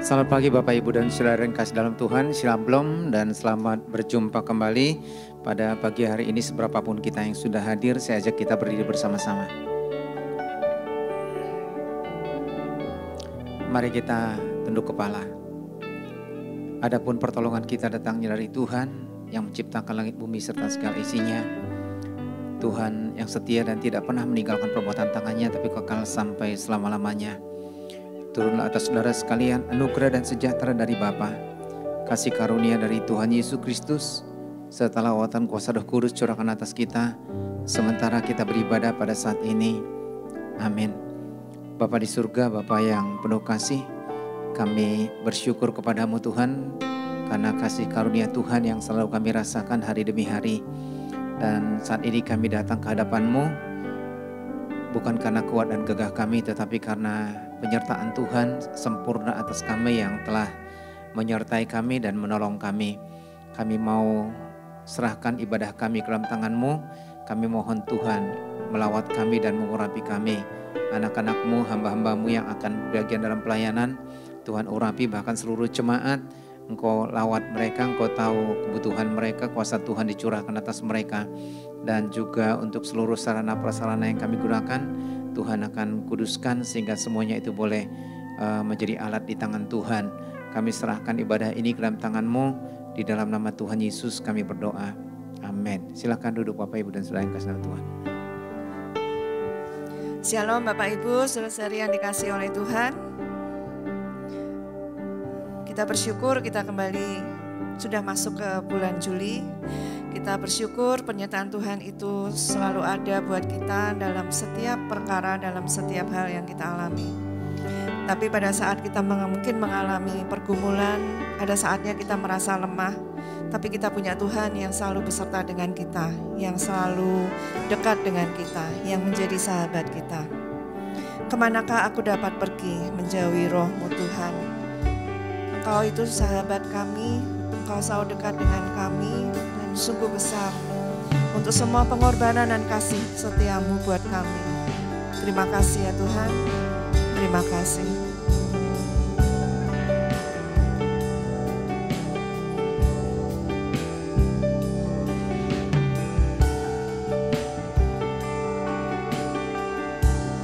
Selamat pagi Bapak Ibu dan Saudara yang kasih dalam Tuhan, Shalom dan selamat berjumpa kembali pada pagi hari ini. Seberapapun kita yang sudah hadir, saya ajak kita berdiri bersama-sama. Mari kita tunduk kepala. Adapun pertolongan kita datangnya dari Tuhan yang menciptakan langit bumi serta segala isinya. Tuhan yang setia dan tidak pernah meninggalkan perbuatan tangannya, tapi kekal sampai selama-lamanya. Turunlah atas saudara sekalian anugerah dan sejahtera dari Bapa, kasih karunia dari Tuhan Yesus Kristus, serta lawatan kuasa Roh Kudus curahkan atas kita, sementara kita beribadah pada saat ini. Amin. Bapa di surga, Bapa yang penuh kasih, kami bersyukur kepadamu Tuhan, karena kasih karunia Tuhan yang selalu kami rasakan hari demi hari. Dan saat ini kami datang ke hadapan-Mu, bukan karena kuat dan gagah kami, tetapi karena penyertaan Tuhan sempurna atas kami yang telah menyertai kami dan menolong kami. Kami mau serahkan ibadah kami ke dalam tangan-Mu. Kami mohon Tuhan melawat kami dan mengurapi kami. Anak-anak-Mu, hamba-hamba-Mu yang akan bagian dalam pelayanan, Tuhan urapi bahkan seluruh jemaat. Engkau lawat mereka, Engkau tahu kebutuhan mereka, kuasa Tuhan dicurahkan atas mereka. Dan juga untuk seluruh sarana prasarana yang kami gunakan, Tuhan akan kuduskan sehingga semuanya itu boleh menjadi alat di tangan Tuhan. Kami serahkan ibadah ini ke dalam tangan-Mu, di dalam nama Tuhan Yesus kami berdoa. Amin. Silakan duduk Bapak Ibu dan Saudara yang kasih dalam Tuhan. Shalom Bapak Ibu, saudara-saudari yang dikasihi oleh Tuhan. Kita bersyukur kita kembali sudah masuk ke bulan Juli. Kita bersyukur penyertaan Tuhan itu selalu ada buat kita dalam setiap perkara, dalam setiap hal yang kita alami. Tapi pada saat kita mungkin mengalami pergumulan, ada saatnya kita merasa lemah. Tapi kita punya Tuhan yang selalu beserta dengan kita, yang selalu dekat dengan kita, yang menjadi sahabat kita. Kemanakah aku dapat pergi menjauhi Roh-Mu Tuhan? Engkau itu sahabat kami, Engkau selalu dekat dengan kami. Sungguh besar untuk semua pengorbanan dan kasih setia-Mu buat kami. Terima kasih ya Tuhan, terima kasih.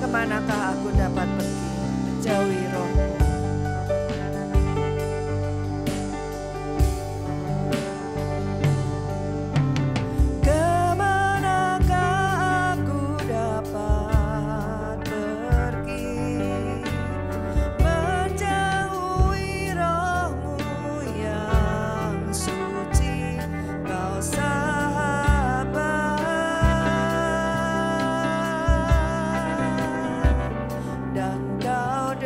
Kemanakah aku dapat pergi menjauhi Roh-Mu? Dan Kau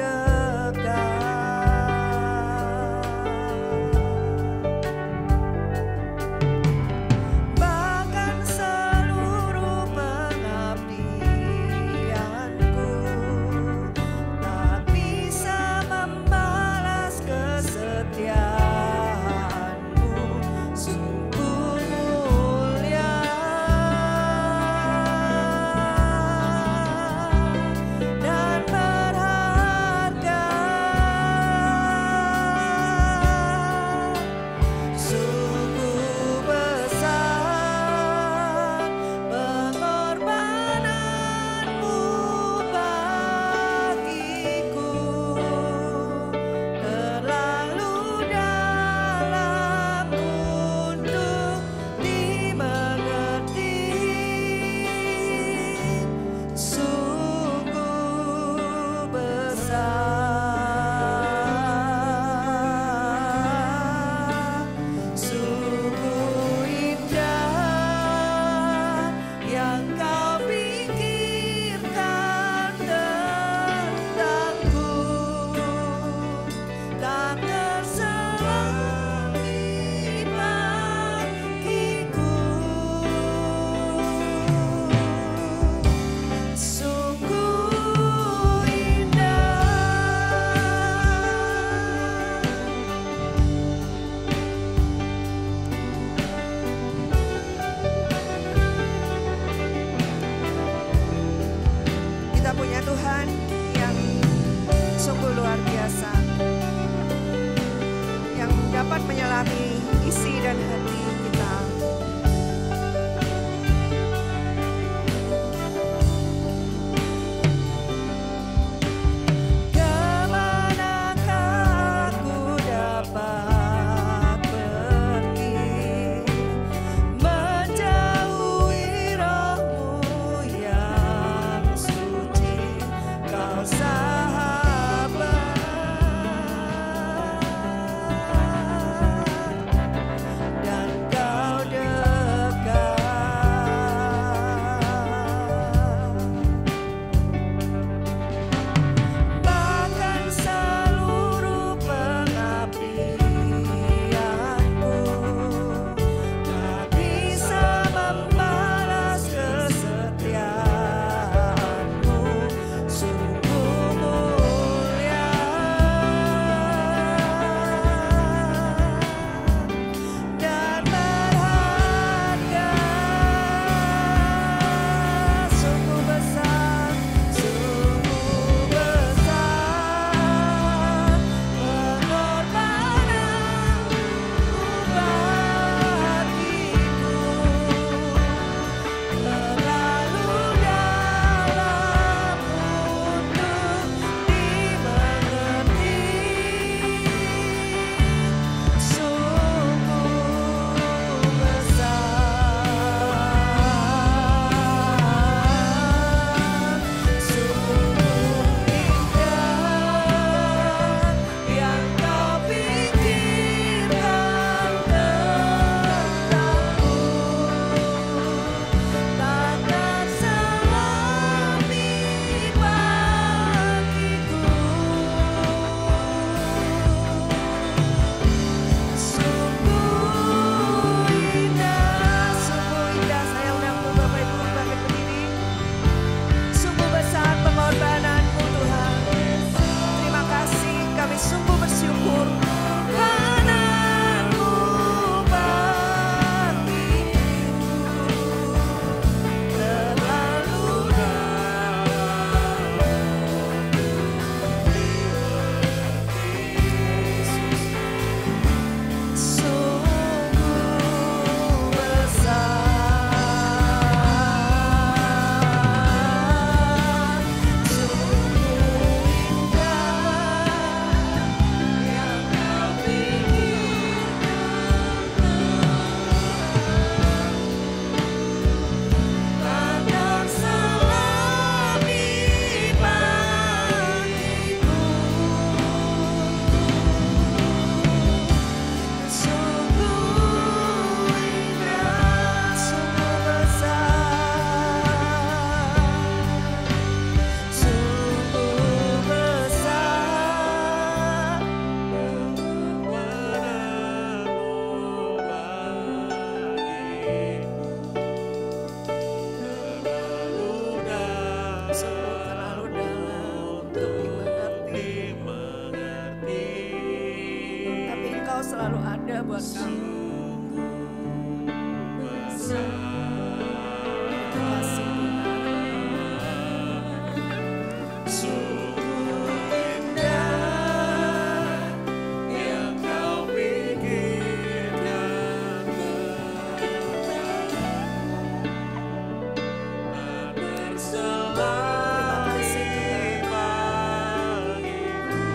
dapat menyelami isi dan hati kita. Kemanakah aku dapat pergi, menjauhi roh-Mu yang suci, Kau sahabat dan Kau dekat. Bahkan seluruh pengabdianku tak bisa membalas kesetiaan-Mu, sungguh mulia dan berharga, sungguh besar pengorbananmu bagiku, terlalu dalam untuk dimengerti, sungguh besar, sungguh indah yang Kau pikirkan tentangku, takkan selami bagiku, sungguh indah, saya undang Bapak Ibu bangkit berdiri. Sungguh besar pengorbanan-Mu Tuhan. Terima kasih, kami sungguh bersyukur kanan-Mu bagiku, terlalu dalam sungguh besar, sungguh indah yang Kau pikirkan, takkan selami bagiku, sungguh indah, sungguh besar, sungguh besar pengorbanan-Mu bagiku, terlalu dalam untuk dimengerti, tapi Engkau selalu ada buat kami. Terima kasih Tuhan. Sungguh indah yang Kau pikirkan terselami bagiku,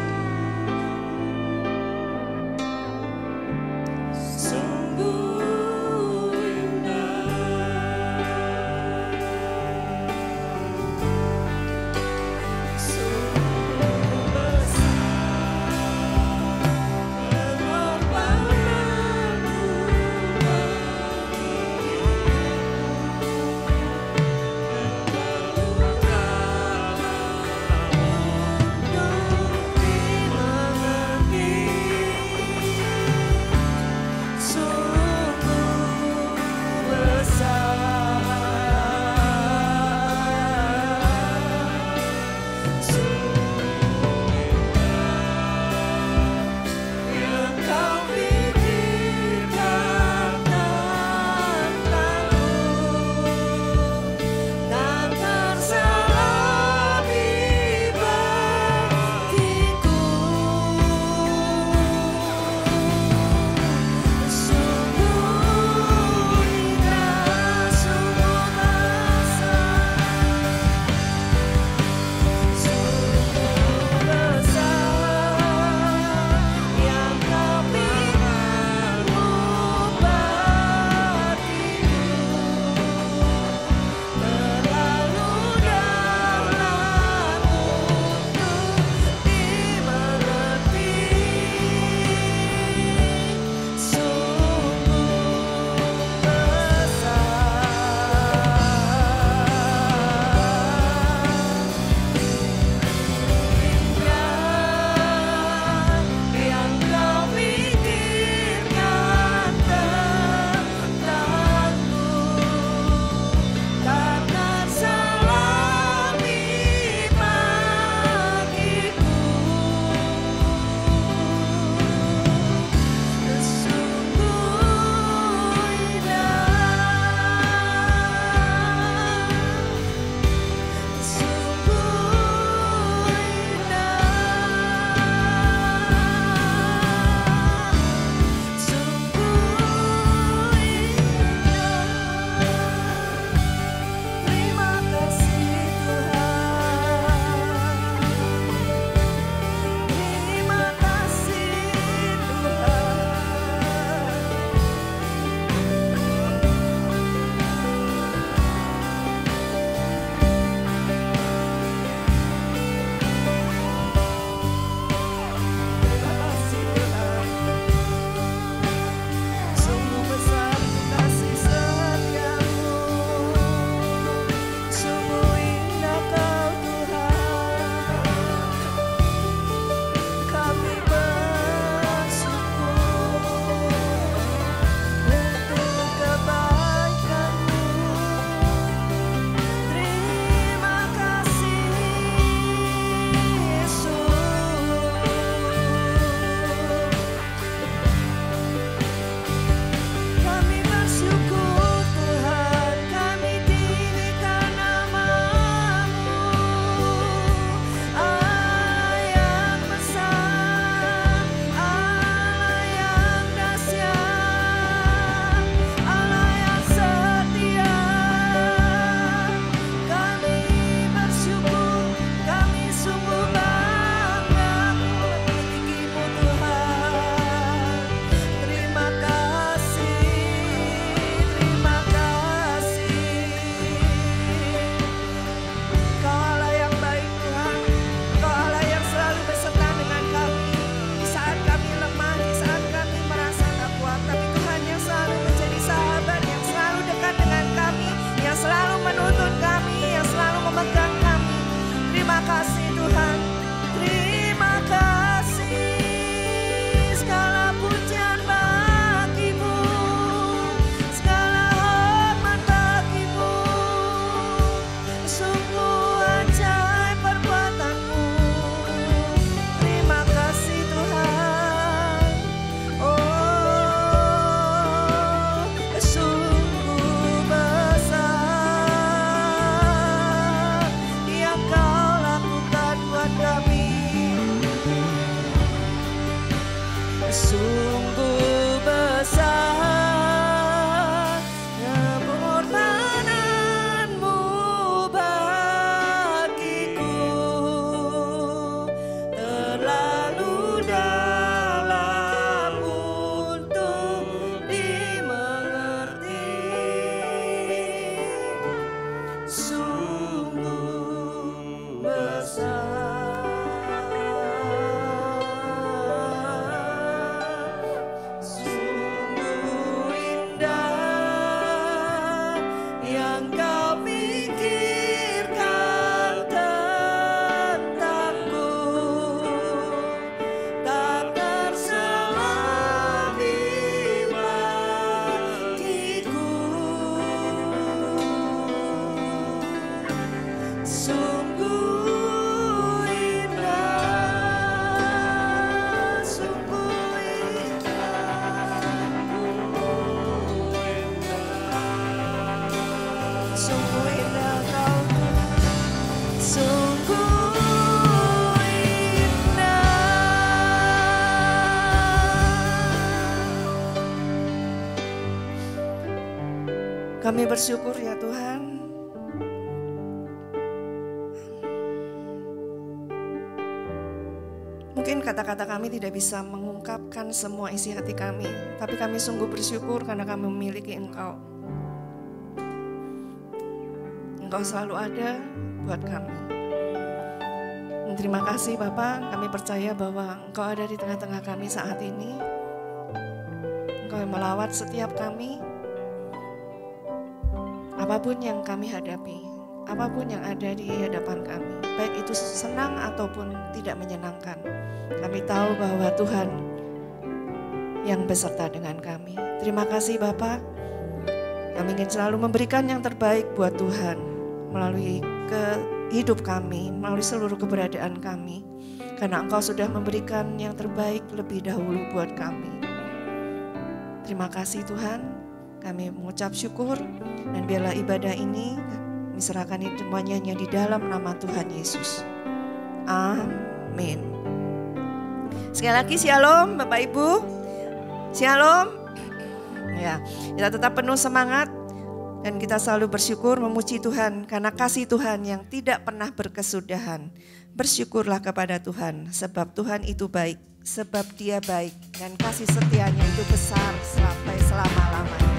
Kami bersyukur ya Tuhan. Mungkin kata-kata kami tidak bisa mengungkapkan semua isi hati kami, tapi kami sungguh bersyukur karena kami memiliki Engkau. Engkau selalu ada buat kami. Dan terima kasih Bapak, kami percaya bahwa Engkau ada di tengah-tengah kami saat ini. Engkau yang melawat setiap kami. Apapun yang kami hadapi, apapun yang ada di hadapan kami, baik itu senang ataupun tidak menyenangkan, kami tahu bahwa Tuhan yang beserta dengan kami. Terima kasih Bapak. Kami ingin selalu memberikan yang terbaik buat Tuhan melalui hidup kami, melalui seluruh keberadaan kami. Karena Engkau sudah memberikan yang terbaik lebih dahulu buat kami. Terima kasih Tuhan. Kami mengucap syukur dan biarlah ibadah ini kami serahkan semuanya di dalam nama Tuhan Yesus. Amin. Sekali lagi shalom Bapak Ibu. Shalom. Ya, kita tetap penuh semangat dan kita selalu bersyukur memuji Tuhan karena kasih Tuhan yang tidak pernah berkesudahan. Bersyukurlah kepada Tuhan sebab Tuhan itu baik, sebab Dia baik dan kasih setianya itu besar sampai selama-lamanya.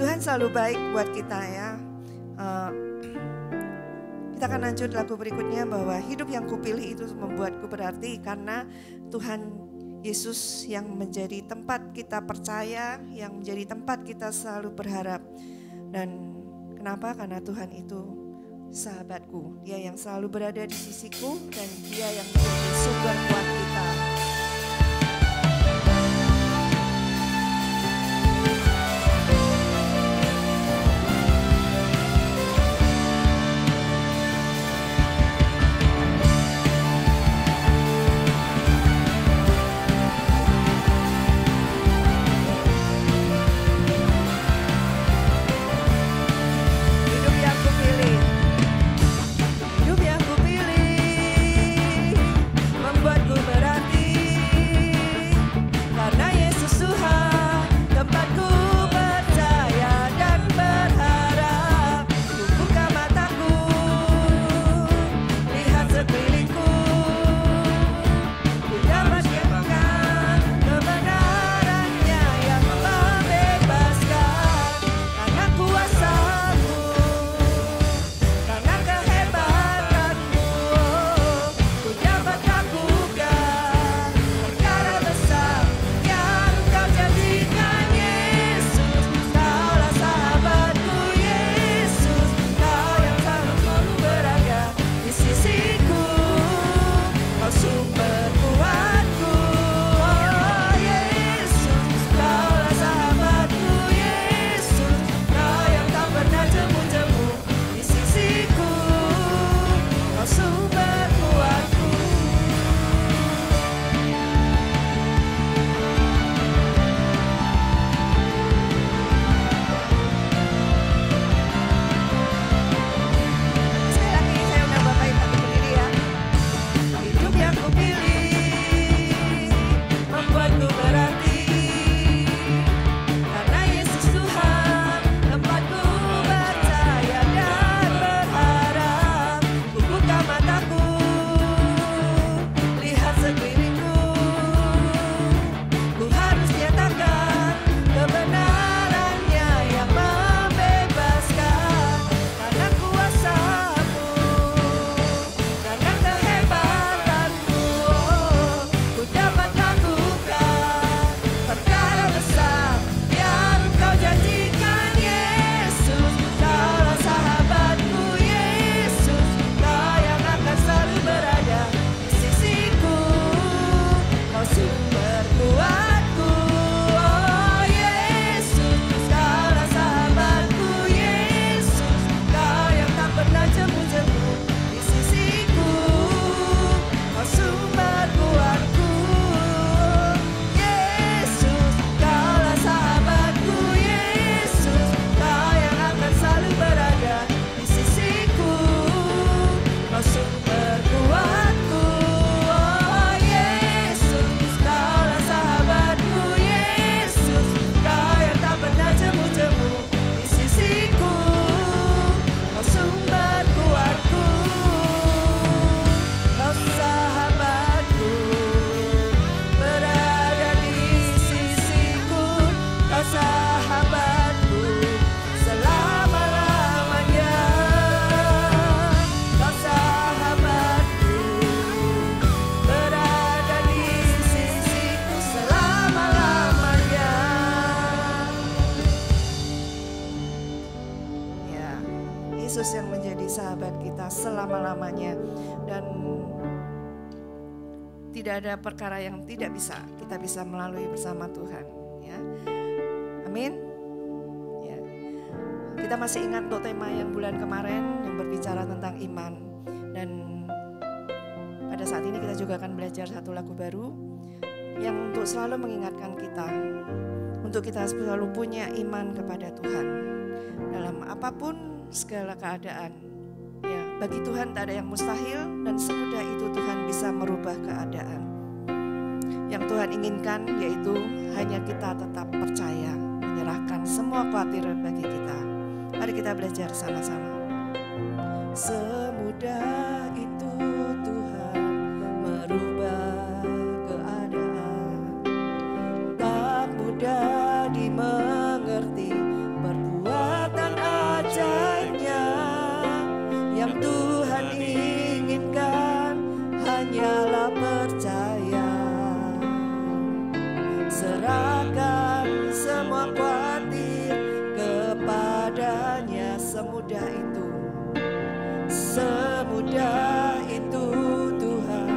Tuhan selalu baik buat kita ya. Kita akan lanjut lagu berikutnya, bahwa hidup yang kupilih itu membuatku berarti karena Tuhan Yesus yang menjadi tempat kita percaya, yang menjadi tempat kita selalu berharap. Dan kenapa? Karena Tuhan itu sahabatku, Dia yang selalu berada di sisiku, dan Dia yang menjadi sumber kuat kita. Yesus yang menjadi sahabat kita selama-lamanya, dan tidak ada perkara yang tidak bisa kita bisa melalui bersama Tuhan, ya. Amin. Ya. Kita masih ingat untuk tema yang bulan kemarin yang berbicara tentang iman, dan pada saat ini kita juga akan belajar satu lagu baru yang untuk selalu mengingatkan kita untuk kita selalu punya iman kepada Tuhan dalam apapun segala keadaan. Ya, bagi Tuhan tak ada yang mustahil, dan semudah itu Tuhan bisa merubah keadaan. Yang Tuhan inginkan yaitu hanya kita tetap percaya, menyerahkan semua khawatir bagi kita. Mari kita belajar sama-sama. Semudah itu Tuhan merubah keadaan, tak mudah dimengerti perbuatan ajaibnya yang Tuhan hanyalah percaya. Serahkan semua khawatir kepadanya. Semudah itu, semudah itu Tuhan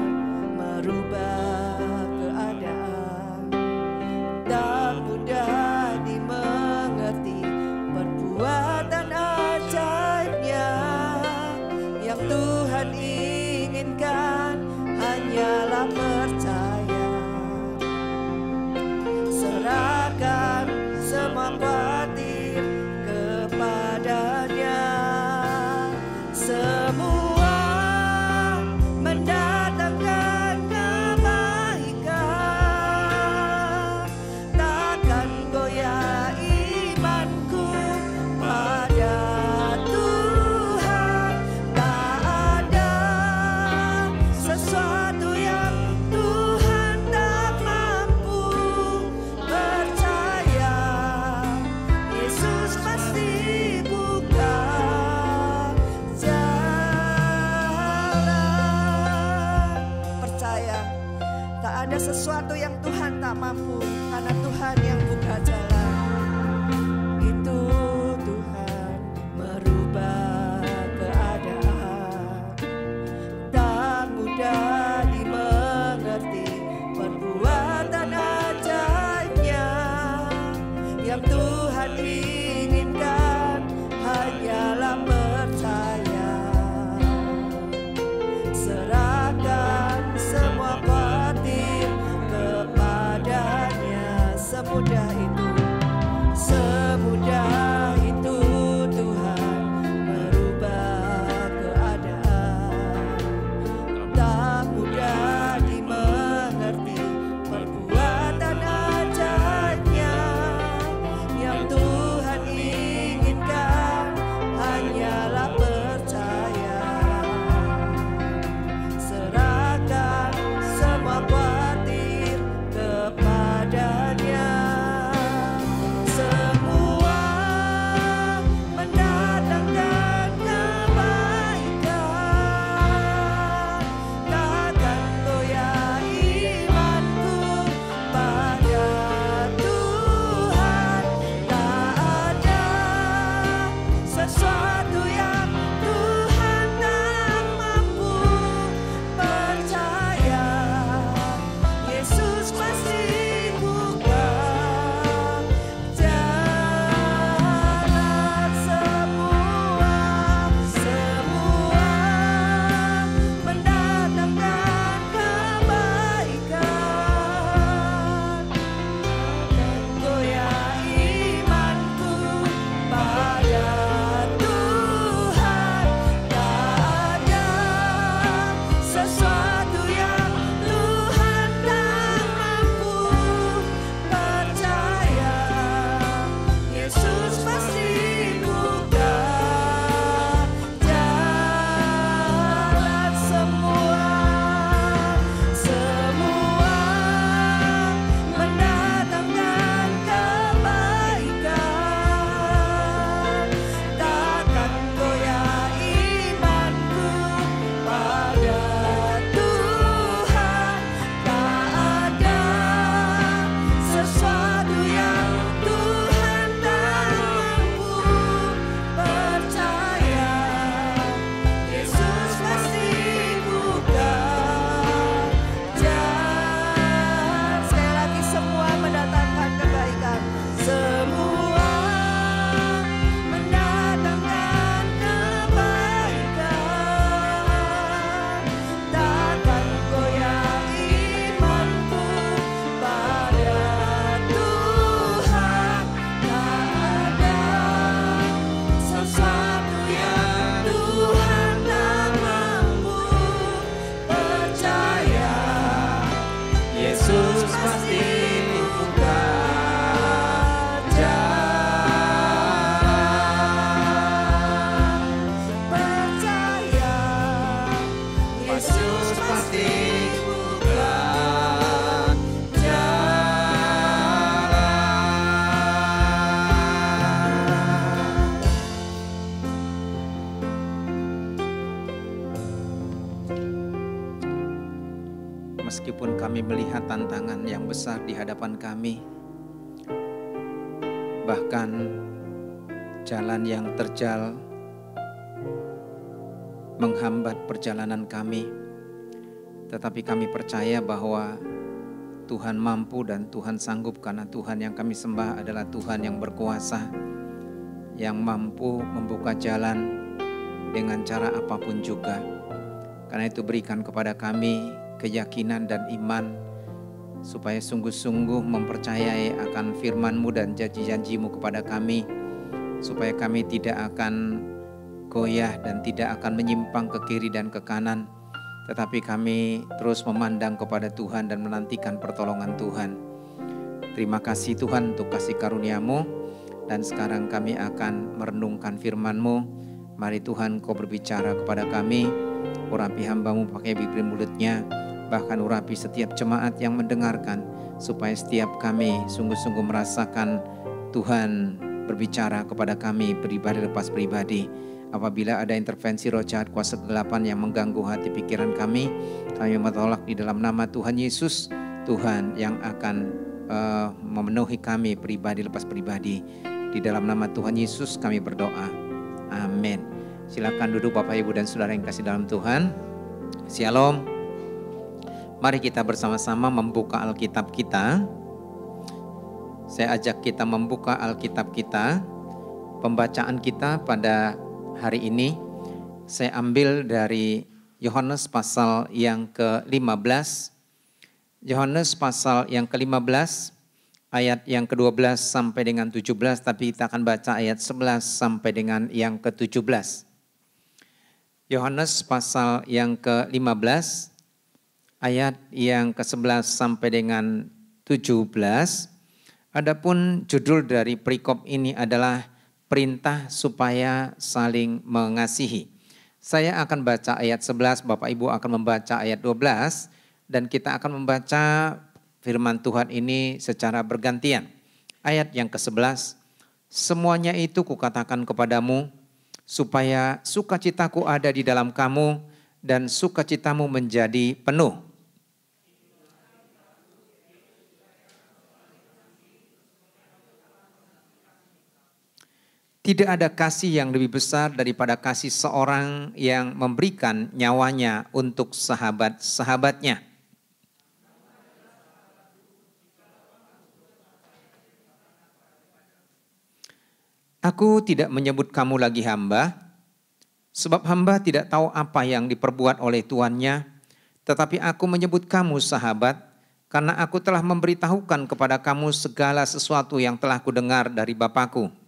merubah keadaan. Tak mudah dimengerti perbuatan ajaibnya. Yang Tuhan inginkan hanyalah percaya. Serahkan semua khawatir kepadanya. Semua mendatangkan kebaikan. Takkan goyah imanku pada Tuhan. Tak ada sesuatu yang Tuhan tak mampu. Percaya, Yesus pasti buka jalan. Percaya, tak ada sesuatu yang Tuhan tak mampu, karena Tuhan yang buka jalan. Itu Tuhan merubah keadaan. Tak mudah dimengerti perbuatan ajaibnya. Yang Tuhan inginkan hanyalah percaya. Serahkan semua khawatir kepadanya. Semudah itu, semudah itu Tuhan merubah keadaan. Tak mudah dimengerti perbuatan ajaibnya. Yang Tuhan inginkan hanyalah percaya. Serahkan semua khawatir kepadanya. Semua mendatangkan kebaikan. Takkan goyah imanku pada Tuhan. Tak ada sesuatu yang Tuhan tak mampu. Percaya, Yesus pasti buka jalan. Semua mendatangkan kebaikan. Goyah imanku pada Tuhan. Tak ada sesuatu yang Tuhan tak mampu. Percaya, Yesus pasti buka jalan. Semua mendatangkan kebaikan. Takkan goyah imanku pada Tuhan. Tak ada sesuatu yang Tuhan tak mampu. Percaya, Yesus pasti buka jalan. Sekali lagi, semua mendatangkan kebaikan. Semua mendatangkan kebaikan. Takkan goyah imanku pada Tuhan. Tak ada sesuatu yang Tuhan tak mampu. Percaya, Yesus pasti buka jalan. Percaya, Yesus pasti buka jalan. meskipun kami melihat tantangan yang besar di hadapan kami, bahkan jalan yang terjal menghambat perjalanan kami, tetapi kami percaya bahwa Tuhan mampu dan Tuhan sanggup, karena Tuhan yang kami sembah adalah Tuhan yang berkuasa, yang mampu membuka jalan dengan cara apapun juga. Karena itu berikan kepada kami keyakinan dan iman, supaya sungguh-sungguh mempercayai akan firman-Mu dan janji-janji-Mu kepada kami, supaya kami tidak akan goyah dan tidak akan menyimpang ke kiri dan ke kanan, tetapi kami terus memandang kepada Tuhan dan menantikan pertolongan Tuhan. Terima kasih Tuhan untuk kasih karunia-Mu, dan sekarang kami akan merenungkan firman-Mu. Mari Tuhan Kau berbicara kepada kami, urapi hamba-Mu pakai bibir mulutnya, bahkan urapi setiap jemaat yang mendengarkan, supaya setiap kami sungguh-sungguh merasakan Tuhan berbicara kepada kami pribadi lepas pribadi. Apabila ada intervensi roh jahat kuasa kegelapan yang mengganggu hati pikiran kami menolak di dalam nama Tuhan Yesus. Tuhan yang akan memenuhi kami pribadi lepas pribadi. Di dalam nama Tuhan Yesus kami berdoa. Amin. Silakan duduk Bapak Ibu dan Saudara yang kasih dalam Tuhan. Shalom. Mari kita bersama-sama membuka Alkitab kita. Saya ajak kita membuka Alkitab kita. Pembacaan kita pada hari ini saya ambil dari Yohanes pasal yang ke-15. Yohanes pasal yang ke-15 ayat yang ke-12 sampai dengan 17, tapi kita akan baca ayat 11 sampai dengan yang ke-17. Yohanes pasal yang ke-15 ayat yang ke-11 sampai dengan 17. Adapun judul dari perikop ini adalah perintah supaya saling mengasihi. Saya akan baca ayat 11, Bapak Ibu akan membaca ayat 12, dan kita akan membaca firman Tuhan ini secara bergantian. Ayat yang ke-11, semuanya itu kukatakan kepadamu, supaya sukacitaku ada di dalam kamu, dan sukacitamu menjadi penuh. Tidak ada kasih yang lebih besar daripada kasih seorang yang memberikan nyawanya untuk sahabat-sahabatnya. Aku tidak menyebut kamu lagi hamba, sebab hamba tidak tahu apa yang diperbuat oleh tuannya, tetapi aku menyebut kamu sahabat, karena aku telah memberitahukan kepada kamu segala sesuatu yang telah kudengar dari Bapa-Ku.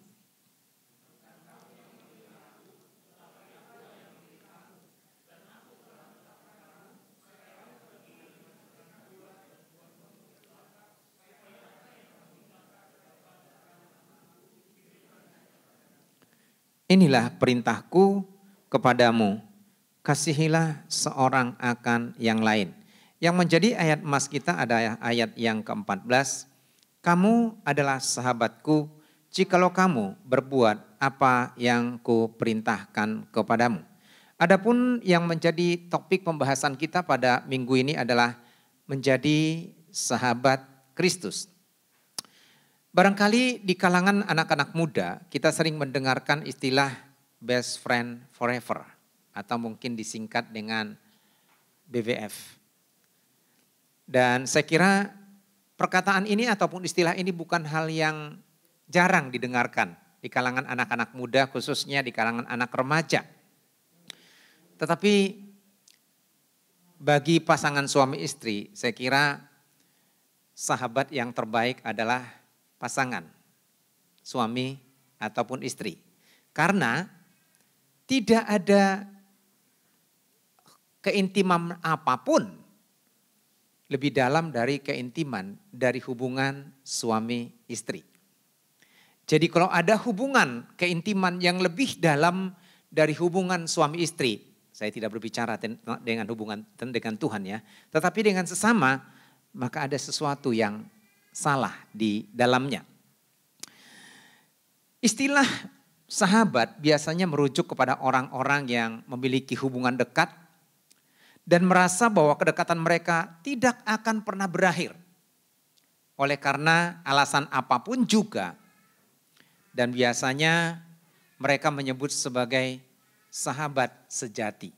Inilah perintahku kepadamu, kasihilah seorang akan yang lain. Yang menjadi ayat emas kita ada ayat yang ke-14. Kamu adalah sahabatku jikalau kamu berbuat apa yang kuperintahkan kepadamu. Adapun yang menjadi topik pembahasan kita pada minggu ini adalah menjadi sahabat Kristus. Barangkali di kalangan anak-anak muda kita sering mendengarkan istilah best friend forever atau mungkin disingkat dengan BWF. Dan saya kira perkataan ini ataupun istilah ini bukan hal yang jarang didengarkan di kalangan anak-anak muda, khususnya di kalangan anak remaja. Tetapi bagi pasangan suami istri, saya kira sahabat yang terbaik adalah pasangan, suami ataupun istri. Karena tidak ada keintiman apapun lebih dalam dari keintiman dari hubungan suami istri. Jadi kalau ada hubungan keintiman yang lebih dalam dari hubungan suami istri, saya tidak berbicara dengan hubungan dengan Tuhan ya, tetapi dengan sesama, maka ada sesuatu yang salah di dalamnya. Istilah sahabat biasanya merujuk kepada orang-orang yang memiliki hubungan dekat dan merasa bahwa kedekatan mereka tidak akan pernah berakhir. Oleh karena alasan apapun juga, dan biasanya mereka menyebut sebagai sahabat sejati.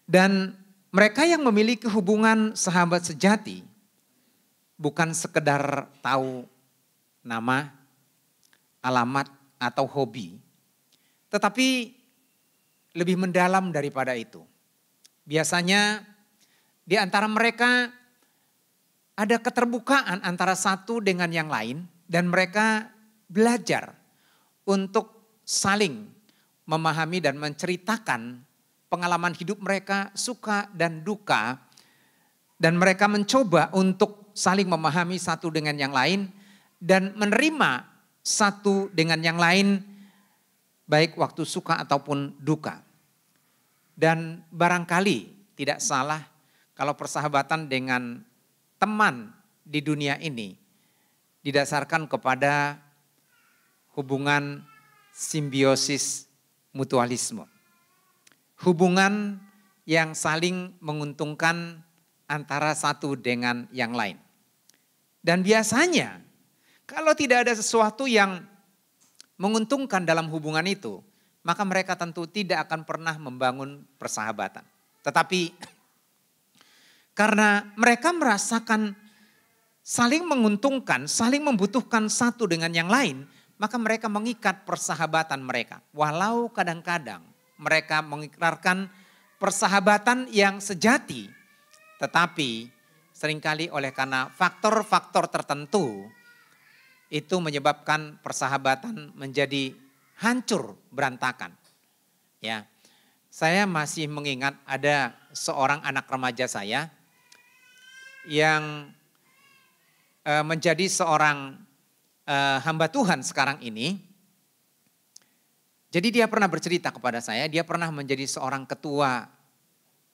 Dan mereka yang memiliki hubungan sahabat sejati bukan sekedar tahu nama, alamat, atau hobi, tetapi lebih mendalam daripada itu. Biasanya di antara mereka ada keterbukaan antara satu dengan yang lain dan mereka belajar untuk saling memahami dan menceritakan pengalaman hidup mereka, suka dan duka, dan mereka mencoba untuk saling memahami satu dengan yang lain dan menerima satu dengan yang lain baik waktu suka ataupun duka. Dan barangkali tidak salah kalau persahabatan dengan teman di dunia ini didasarkan kepada hubungan simbiosis mutualisme. Hubungan yang saling menguntungkan antara satu dengan yang lain. Dan biasanya kalau tidak ada sesuatu yang menguntungkan dalam hubungan itu, maka mereka tentu tidak akan pernah membangun persahabatan. Tetapi karena mereka merasakan saling menguntungkan, saling membutuhkan satu dengan yang lain, maka mereka mengikat persahabatan mereka. Walau kadang-kadang mereka mengikrarkan persahabatan yang sejati, tetapi seringkali oleh karena faktor-faktor tertentu itu menyebabkan persahabatan menjadi hancur berantakan. Ya, saya masih mengingat ada seorang anak remaja saya yang menjadi seorang hamba Tuhan sekarang ini. Jadi dia pernah bercerita kepada saya, dia pernah menjadi seorang ketua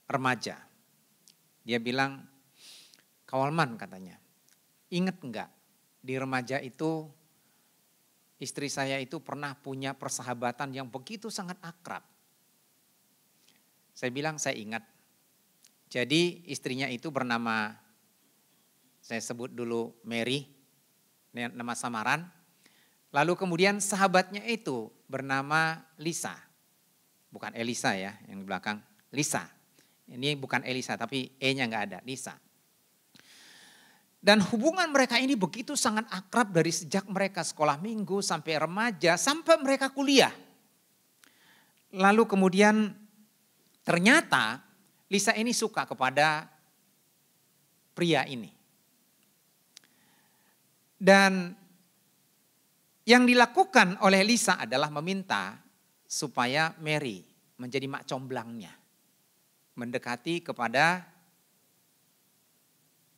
remaja. Dia bilang, Kawalman katanya, ingat enggak di remaja itu istri saya itu pernah punya persahabatan yang begitu sangat akrab. Saya bilang saya ingat. Jadi istrinya itu bernama, saya sebut dulu Mary, nama samaran. Lalu kemudian sahabatnya itu bernama Lisa. Bukan Elisa ya yang di belakang, Lisa. Ini bukan Elisa tapi E-nya enggak ada, Lisa. Dan hubungan mereka ini begitu sangat akrab dari sejak mereka sekolah minggu sampai remaja sampai mereka kuliah. Lalu kemudian ternyata Lisa ini suka kepada pria ini. Dan yang dilakukan oleh Lisa adalah meminta supaya Mary menjadi mak comblangnya. Mendekati kepada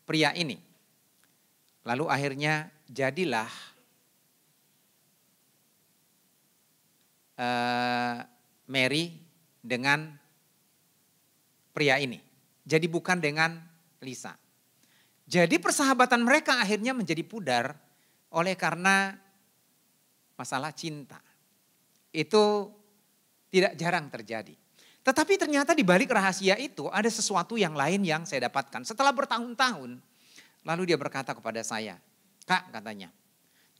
pria ini. Lalu akhirnya jadilah Mary dengan pria ini. Jadi bukan dengan Lisa. Jadi persahabatan mereka akhirnya menjadi pudar oleh karena masalah cinta. Itu tidak jarang terjadi. Tetapi ternyata di balik rahasia itu ada sesuatu yang lain yang saya dapatkan. Setelah bertahun-tahun, lalu dia berkata kepada saya, Kak katanya,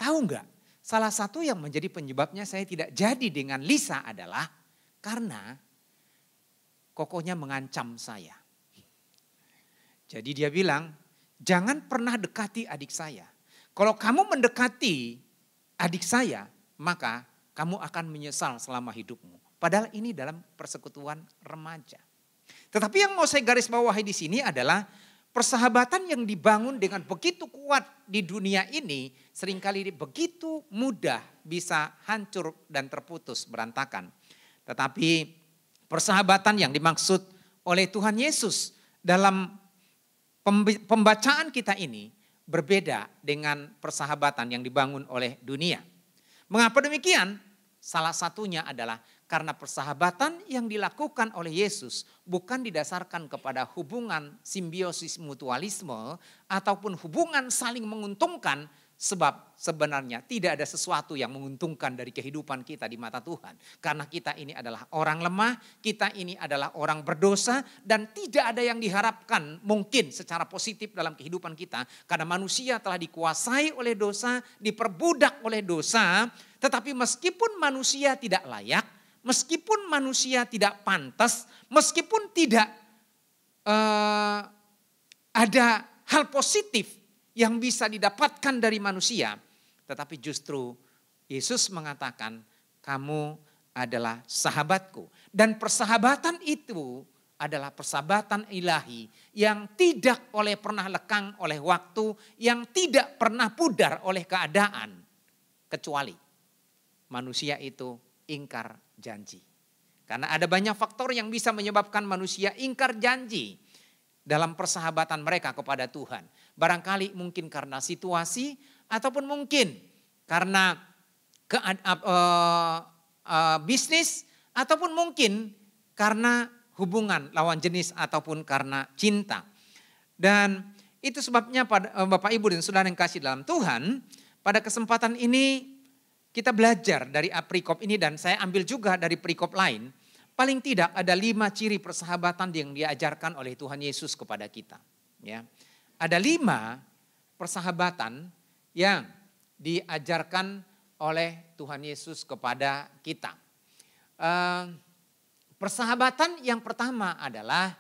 tahu nggak? Salah satu yang menjadi penyebabnya saya tidak jadi dengan Lisa adalah karena kokohnya mengancam saya. Jadi dia bilang, jangan pernah dekati adik saya. Kalau kamu mendekati adik saya, maka kamu akan menyesal selama hidupmu. Padahal ini dalam persekutuan remaja. Tetapi yang mau saya garis bawahi di sini adalah persahabatan yang dibangun dengan begitu kuat di dunia ini seringkali begitu mudah bisa hancur dan terputus berantakan. Tetapi persahabatan yang dimaksud oleh Tuhan Yesus dalam pembacaan kita ini berbeda dengan persahabatan yang dibangun oleh dunia. Mengapa demikian? Salah satunya adalah karena persahabatan yang dilakukan oleh Yesus bukan didasarkan kepada hubungan simbiosis mutualisme ataupun hubungan saling menguntungkan, Sebab sebenarnya tidak ada sesuatu yang menguntungkan dari kehidupan kita di mata Tuhan. Karena kita ini adalah orang lemah, kita ini adalah orang berdosa, dan tidak ada yang diharapkan mungkin secara positif dalam kehidupan kita. Karena manusia telah dikuasai oleh dosa, diperbudak oleh dosa, tetapi meskipun manusia tidak layak, meskipun manusia tidak pantas, meskipun tidak ada hal positif yang bisa didapatkan dari manusia, tetapi justru Yesus mengatakan, kamu adalah sahabatku. Dan persahabatan itu adalah persahabatan ilahi yang tidak oleh pernah lekang oleh waktu, yang tidak pernah pudar oleh keadaan, kecuali manusia itu ingkar janji. Karena ada banyak faktor yang bisa menyebabkan manusia ingkar janji dalam persahabatan mereka kepada Tuhan. Barangkali mungkin karena situasi, ataupun mungkin karena bisnis, ataupun mungkin karena hubungan lawan jenis, ataupun karena cinta. Dan itu sebabnya Bapak Ibu dan Saudara yang kasih dalam Tuhan, pada kesempatan ini kita belajar dari perikop ini, dan saya ambil juga dari perikop lain. Paling tidak ada 5 ciri persahabatan yang diajarkan oleh Tuhan Yesus kepada kita. Ya, ada 5 persahabatan yang diajarkan oleh Tuhan Yesus kepada kita. Persahabatan yang pertama adalah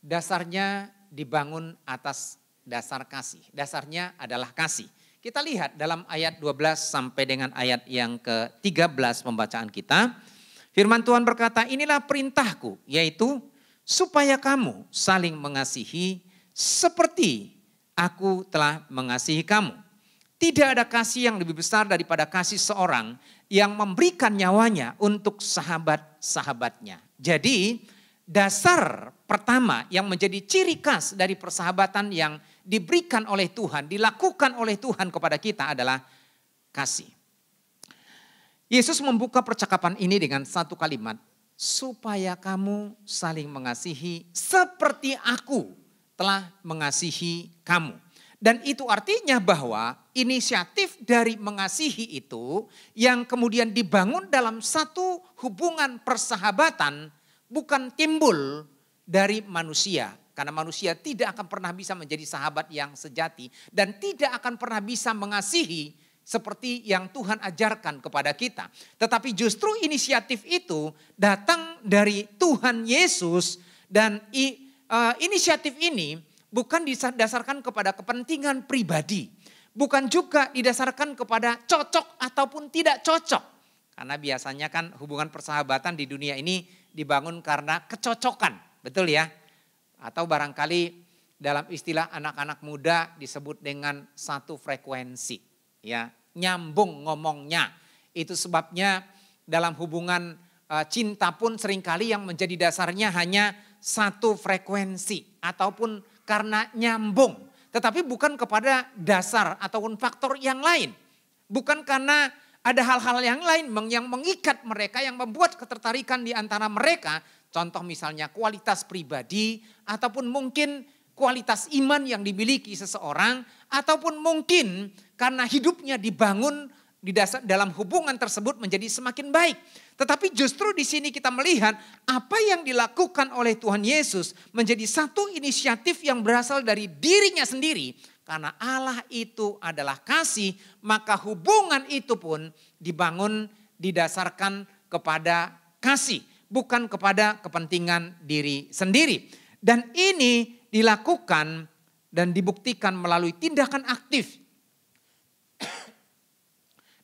dasarnya dibangun atas dasar kasih. Dasarnya adalah kasih. Kita lihat dalam ayat 12 sampai dengan ayat yang ke-13 pembacaan kita. Firman Tuhan berkata, inilah perintahku, yaitu supaya kamu saling mengasihi seperti aku telah mengasihi kamu. Tidak ada kasih yang lebih besar daripada kasih seorang yang memberikan nyawanya untuk sahabat-sahabatnya. Jadi dasar pertama yang menjadi ciri khas dari persahabatan yang diberikan oleh Tuhan, dilakukan oleh Tuhan kepada kita adalah kasih. Yesus membuka percakapan ini dengan satu kalimat, supaya kamu saling mengasihi seperti aku telah mengasihi kamu. Dan itu artinya bahwa inisiatif dari mengasihi itu yang kemudian dibangun dalam satu hubungan persahabatan bukan timbul dari manusia. Karena manusia tidak akan pernah bisa menjadi sahabat yang sejati dan tidak akan pernah bisa mengasihi seperti yang Tuhan ajarkan kepada kita. Tetapi justru inisiatif itu datang dari Tuhan Yesus, dan inisiatif ini bukan didasarkan kepada kepentingan pribadi. Bukan juga didasarkan kepada cocok ataupun tidak cocok. Karena biasanya kan hubungan persahabatan di dunia ini dibangun karena kecocokan. Betul ya? Atau barangkali dalam istilah anak-anak muda disebut dengan satu frekuensi. Ya, nyambung ngomongnya. Itu sebabnya dalam hubungan cinta pun seringkali yang menjadi dasarnya hanya satu frekuensi ataupun karena nyambung. Tetapi bukan kepada dasar ataupun faktor yang lain. Bukan karena ada hal-hal yang lain yang mengikat mereka, yang membuat ketertarikan di antara mereka. Contoh misalnya kualitas pribadi ataupun mungkin kualitas iman yang dimiliki seseorang, ataupun mungkin karena hidupnya dibangun di dalam hubungan tersebut menjadi semakin baik. Tetapi justru di sini kita melihat apa yang dilakukan oleh Tuhan Yesus menjadi satu inisiatif yang berasal dari dirinya sendiri. Karena Allah itu adalah kasih, maka hubungan itu pun dibangun didasarkan kepada kasih, bukan kepada kepentingan diri sendiri. Dan ini dilakukan dan dibuktikan melalui tindakan aktif.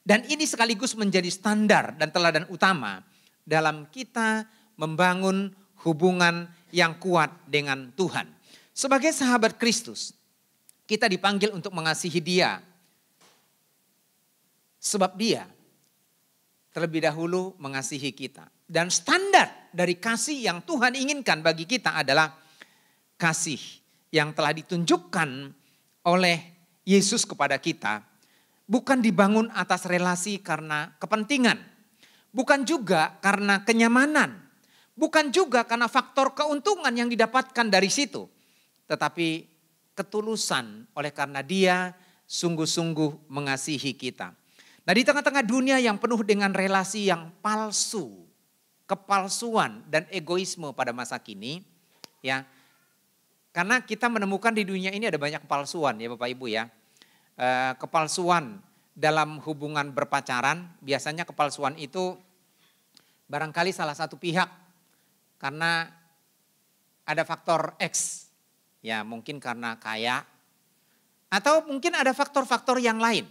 Dan ini sekaligus menjadi standar dan teladan utama dalam kita membangun hubungan yang kuat dengan Tuhan. Sebagai sahabat Kristus, kita dipanggil untuk mengasihi Dia. Sebab Dia terlebih dahulu mengasihi kita. Dan standar dari kasih yang Tuhan inginkan bagi kita adalah kasih yang telah ditunjukkan oleh Yesus kepada kita. Bukan dibangun atas relasi karena kepentingan. Bukan juga karena kenyamanan. Bukan juga karena faktor keuntungan yang didapatkan dari situ. Tetapi ketulusan oleh karena Dia sungguh-sungguh mengasihi kita. Nah, di tengah-tengah dunia yang penuh dengan relasi yang palsu, kepalsuan dan egoisme pada masa kini, ya. Karena kita menemukan di dunia ini ada banyak kepalsuan ya Bapak Ibu ya. Kepalsuan dalam hubungan berpacaran, biasanya kepalsuan itu barangkali salah satu pihak karena ada faktor X, ya mungkin karena kaya, atau mungkin ada faktor-faktor yang lain,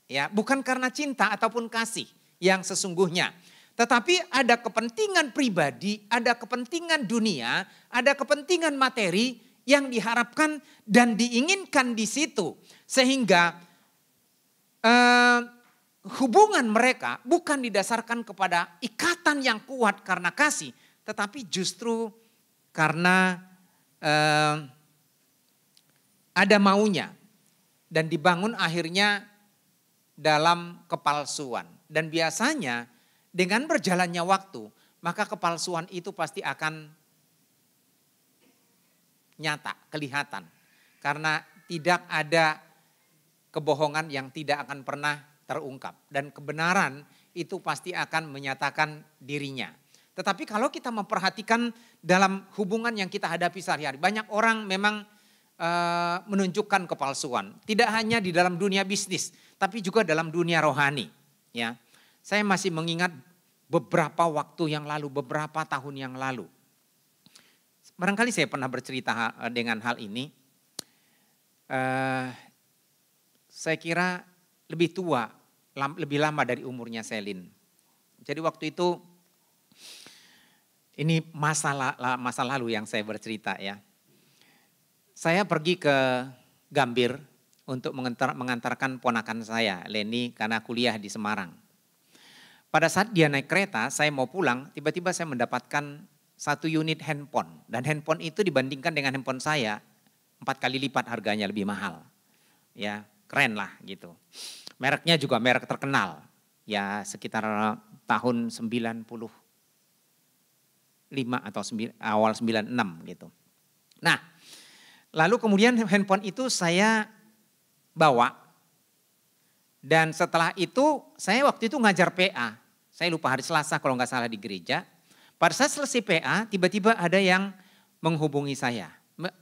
ya bukan karena cinta ataupun kasih yang sesungguhnya. Tetapi ada kepentingan pribadi, ada kepentingan dunia, ada kepentingan materi yang diharapkan dan diinginkan di situ. Sehingga hubungan mereka bukan didasarkan kepada ikatan yang kuat karena kasih, tetapi justru karena ada maunya dan dibangun akhirnya dalam kepalsuan. Dan biasanya dengan berjalannya waktu, maka kepalsuan itu pasti akan nyata, kelihatan. Karena tidak ada kebohongan yang tidak akan pernah terungkap. Dan kebenaran itu pasti akan menyatakan dirinya. Tetapi kalau kita memperhatikan dalam hubungan yang kita hadapi sehari-hari, banyak orang memang menunjukkan kepalsuan. Tidak hanya di dalam dunia bisnis, tapi juga dalam dunia rohani. Ya, saya masih mengingat beberapa waktu yang lalu, beberapa tahun yang lalu. Barangkali saya pernah bercerita dengan hal ini. Saya kira lebih tua, lebih lama dari umurnya Selin. Jadi waktu itu, ini masa lalu yang saya bercerita ya. Saya pergi ke Gambir untuk mengantarkan ponakan saya, Leni, karena kuliah di Semarang. Pada saat dia naik kereta, saya mau pulang, tiba-tiba saya mendapatkan 1 unit handphone. Dan handphone itu dibandingkan dengan handphone saya, 4 kali lipat harganya lebih mahal. Ya, keren lah gitu. Mereknya juga merek terkenal. Ya, sekitar tahun 95 atau awal 96 gitu. Nah, lalu kemudian handphone itu saya bawa. Dan setelah itu saya waktu itu ngajar PA. Saya lupa hari Selasa kalau nggak salah di gereja. Pada saat selesai PA tiba-tiba ada yang menghubungi saya.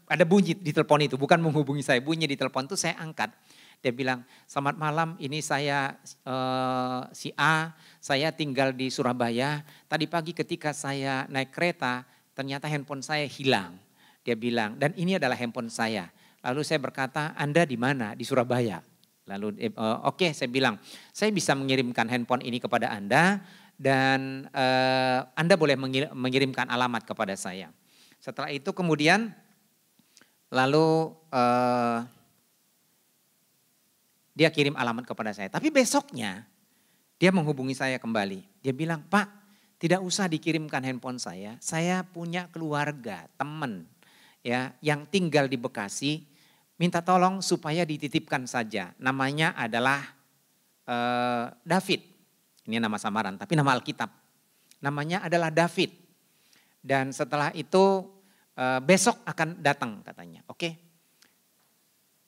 Ada bunyi di telepon itu, bukan menghubungi saya. Bunyi di telepon itu saya angkat. Dia bilang, selamat malam, ini saya si A, saya tinggal di Surabaya. Tadi pagi ketika saya naik kereta, ternyata handphone saya hilang. Dia bilang, dan ini adalah handphone saya. Lalu saya berkata, Anda di mana? Di Surabaya. Lalu oke, saya bilang, saya bisa mengirimkan handphone ini kepada Anda dan Anda boleh mengirimkan alamat kepada saya. Setelah itu kemudian lalu dia kirim alamat kepada saya. Tapi besoknya dia menghubungi saya kembali. Dia bilang, Pak, tidak usah dikirimkan handphone saya punya keluarga, teman ya yang tinggal di Bekasi. Minta tolong supaya dititipkan saja. Namanya adalah David. Ini nama samaran, tapi nama Alkitab. Namanya adalah David. Dan setelah itu besok akan datang katanya. Oke.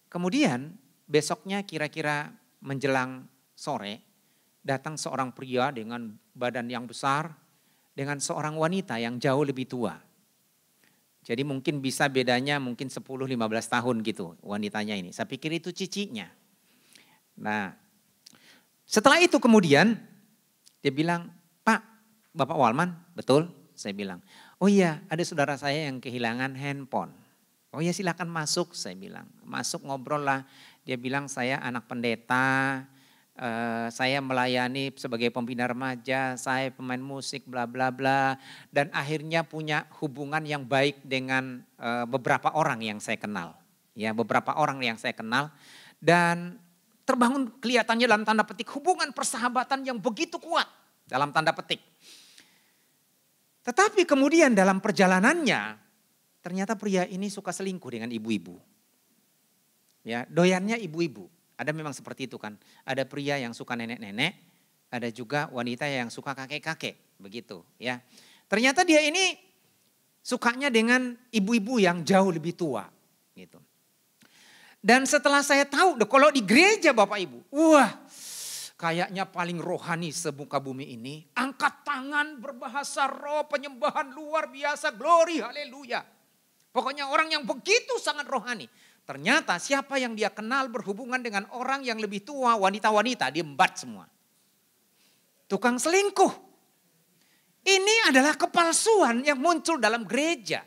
Kemudian besoknya kira-kira menjelang sore, datang seorang pria dengan badan yang besar, dengan seorang wanita yang jauh lebih tua. Jadi mungkin bisa bedanya mungkin 10-15 tahun gitu wanitanya ini. Saya pikir itu cicinya. Nah, setelah itu kemudian dia bilang, Pak, Bapak Walman, betul? Saya bilang, oh iya ada saudara saya yang kehilangan handphone. Oh iya silakan masuk, saya bilang. Masuk ngobrol lah. Dia bilang saya anak pendeta, saya melayani sebagai pembina remaja, saya pemain musik, bla bla bla. Dan akhirnya punya hubungan yang baik dengan beberapa orang yang saya kenal. Ya, beberapa orang yang saya kenal. Dan terbangun kelihatannya dalam tanda petik hubungan persahabatan yang begitu kuat. Dalam tanda petik. Tetapi kemudian dalam perjalanannya, ternyata pria ini suka selingkuh dengan ibu-ibu. Ya, doyannya ibu-ibu. Ada memang seperti itu kan. Ada pria yang suka nenek-nenek, ada juga wanita yang suka kakek-kakek, begitu ya. Ternyata dia ini sukanya dengan ibu-ibu yang jauh lebih tua gitu. Dan setelah saya tahu, kalau di gereja Bapak Ibu, wah kayaknya paling rohani semuka bumi ini. Angkat tangan, berbahasa roh, penyembahan luar biasa, glory, haleluya. Pokoknya orang yang begitu sangat rohani. Ternyata siapa yang dia kenal berhubungan dengan orang yang lebih tua, wanita-wanita, dia embat semua. Tukang selingkuh. Ini adalah kepalsuan yang muncul dalam gereja.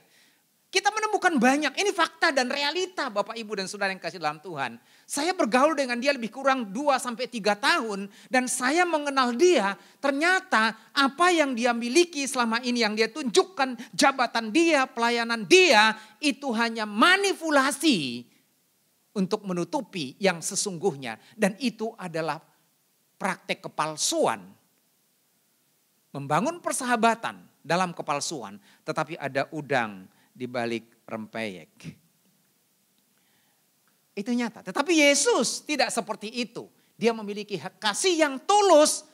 Kita menemukan banyak, ini fakta dan realita Bapak Ibu dan Saudara yang kasih dalam Tuhan. Saya bergaul dengan dia lebih kurang 2-3 tahun dan saya mengenal dia. Ternyata apa yang dia miliki selama ini, yang dia tunjukkan, jabatan dia, pelayanan dia, itu hanya manipulasi untuk menutupi yang sesungguhnya. Dan itu adalah praktek kepalsuan. Membangun persahabatan dalam kepalsuan, tetapi ada udang di balik rempeyek. Itu nyata. Tetapi Yesus tidak seperti itu. Dia memiliki kasih yang tulus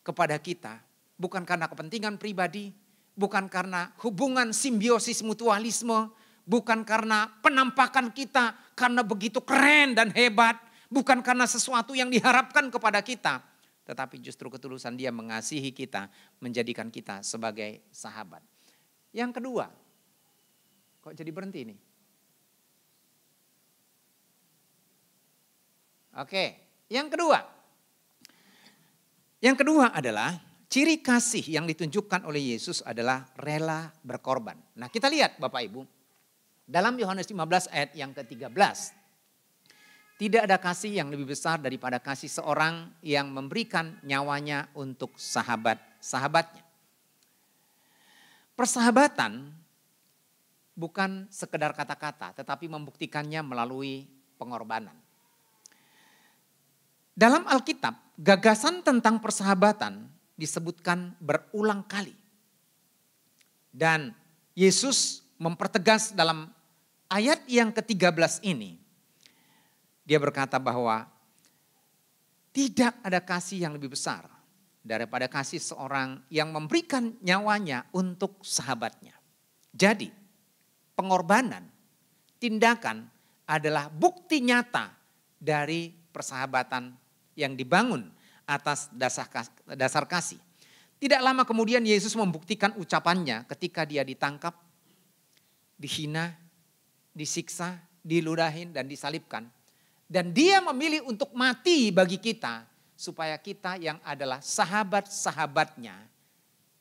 kepada kita. Bukan karena kepentingan pribadi. Bukan karena hubungan simbiosis mutualisme. Bukan karena penampakan kita karena begitu keren dan hebat. Bukan karena sesuatu yang diharapkan kepada kita. Tetapi justru ketulusan dia mengasihi kita. Menjadikan kita sebagai sahabat. Yang kedua, kok jadi berhenti ini? Oke, yang kedua. Yang kedua adalah ciri kasih yang ditunjukkan oleh Yesus adalah rela berkorban. Nah kita lihat Bapak Ibu, dalam Yohanes 15 ayat yang ke-13. Tidak ada kasih yang lebih besar daripada kasih seorang yang memberikan nyawanya untuk sahabat-sahabatnya. Persahabatan bukan sekedar kata-kata, tetapi membuktikannya melalui pengorbanan. Dalam Alkitab, gagasan tentang persahabatan disebutkan berulang kali. Dan Yesus mempertegas dalam ayat yang ke-13 ini. Dia berkata bahwa tidak ada kasih yang lebih besar daripada kasih seorang yang memberikan nyawanya untuk sahabatnya. Jadi pengorbanan, tindakan adalah bukti nyata dari persahabatan yang dibangun atas dasar kasih. Tidak lama kemudian Yesus membuktikan ucapannya ketika dia ditangkap, dihina, disiksa, diludahin dan disalibkan. Dan dia memilih untuk mati bagi kita, supaya kita yang adalah sahabat-sahabatnya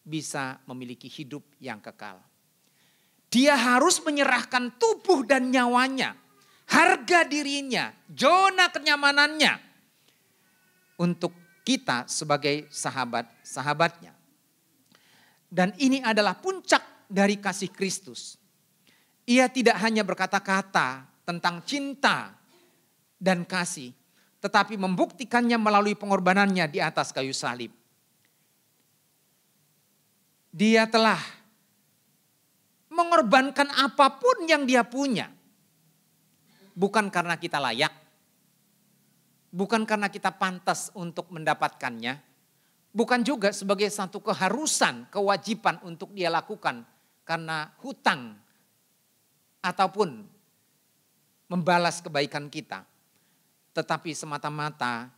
bisa memiliki hidup yang kekal. Dia harus menyerahkan tubuh dan nyawanya, harga dirinya, zona kenyamanannya untuk kita sebagai sahabat-sahabatnya. Dan ini adalah puncak dari kasih Kristus. Ia tidak hanya berkata-kata tentang cinta dan kasih, tetapi membuktikannya melalui pengorbanannya di atas kayu salib. Dia telah mengorbankan apapun yang dia punya. Bukan karena kita layak. Bukan karena kita pantas untuk mendapatkannya. Bukan juga sebagai satu keharusan, kewajiban untuk dia lakukan karena hutang ataupun membalas kebaikan kita. Tetapi semata-mata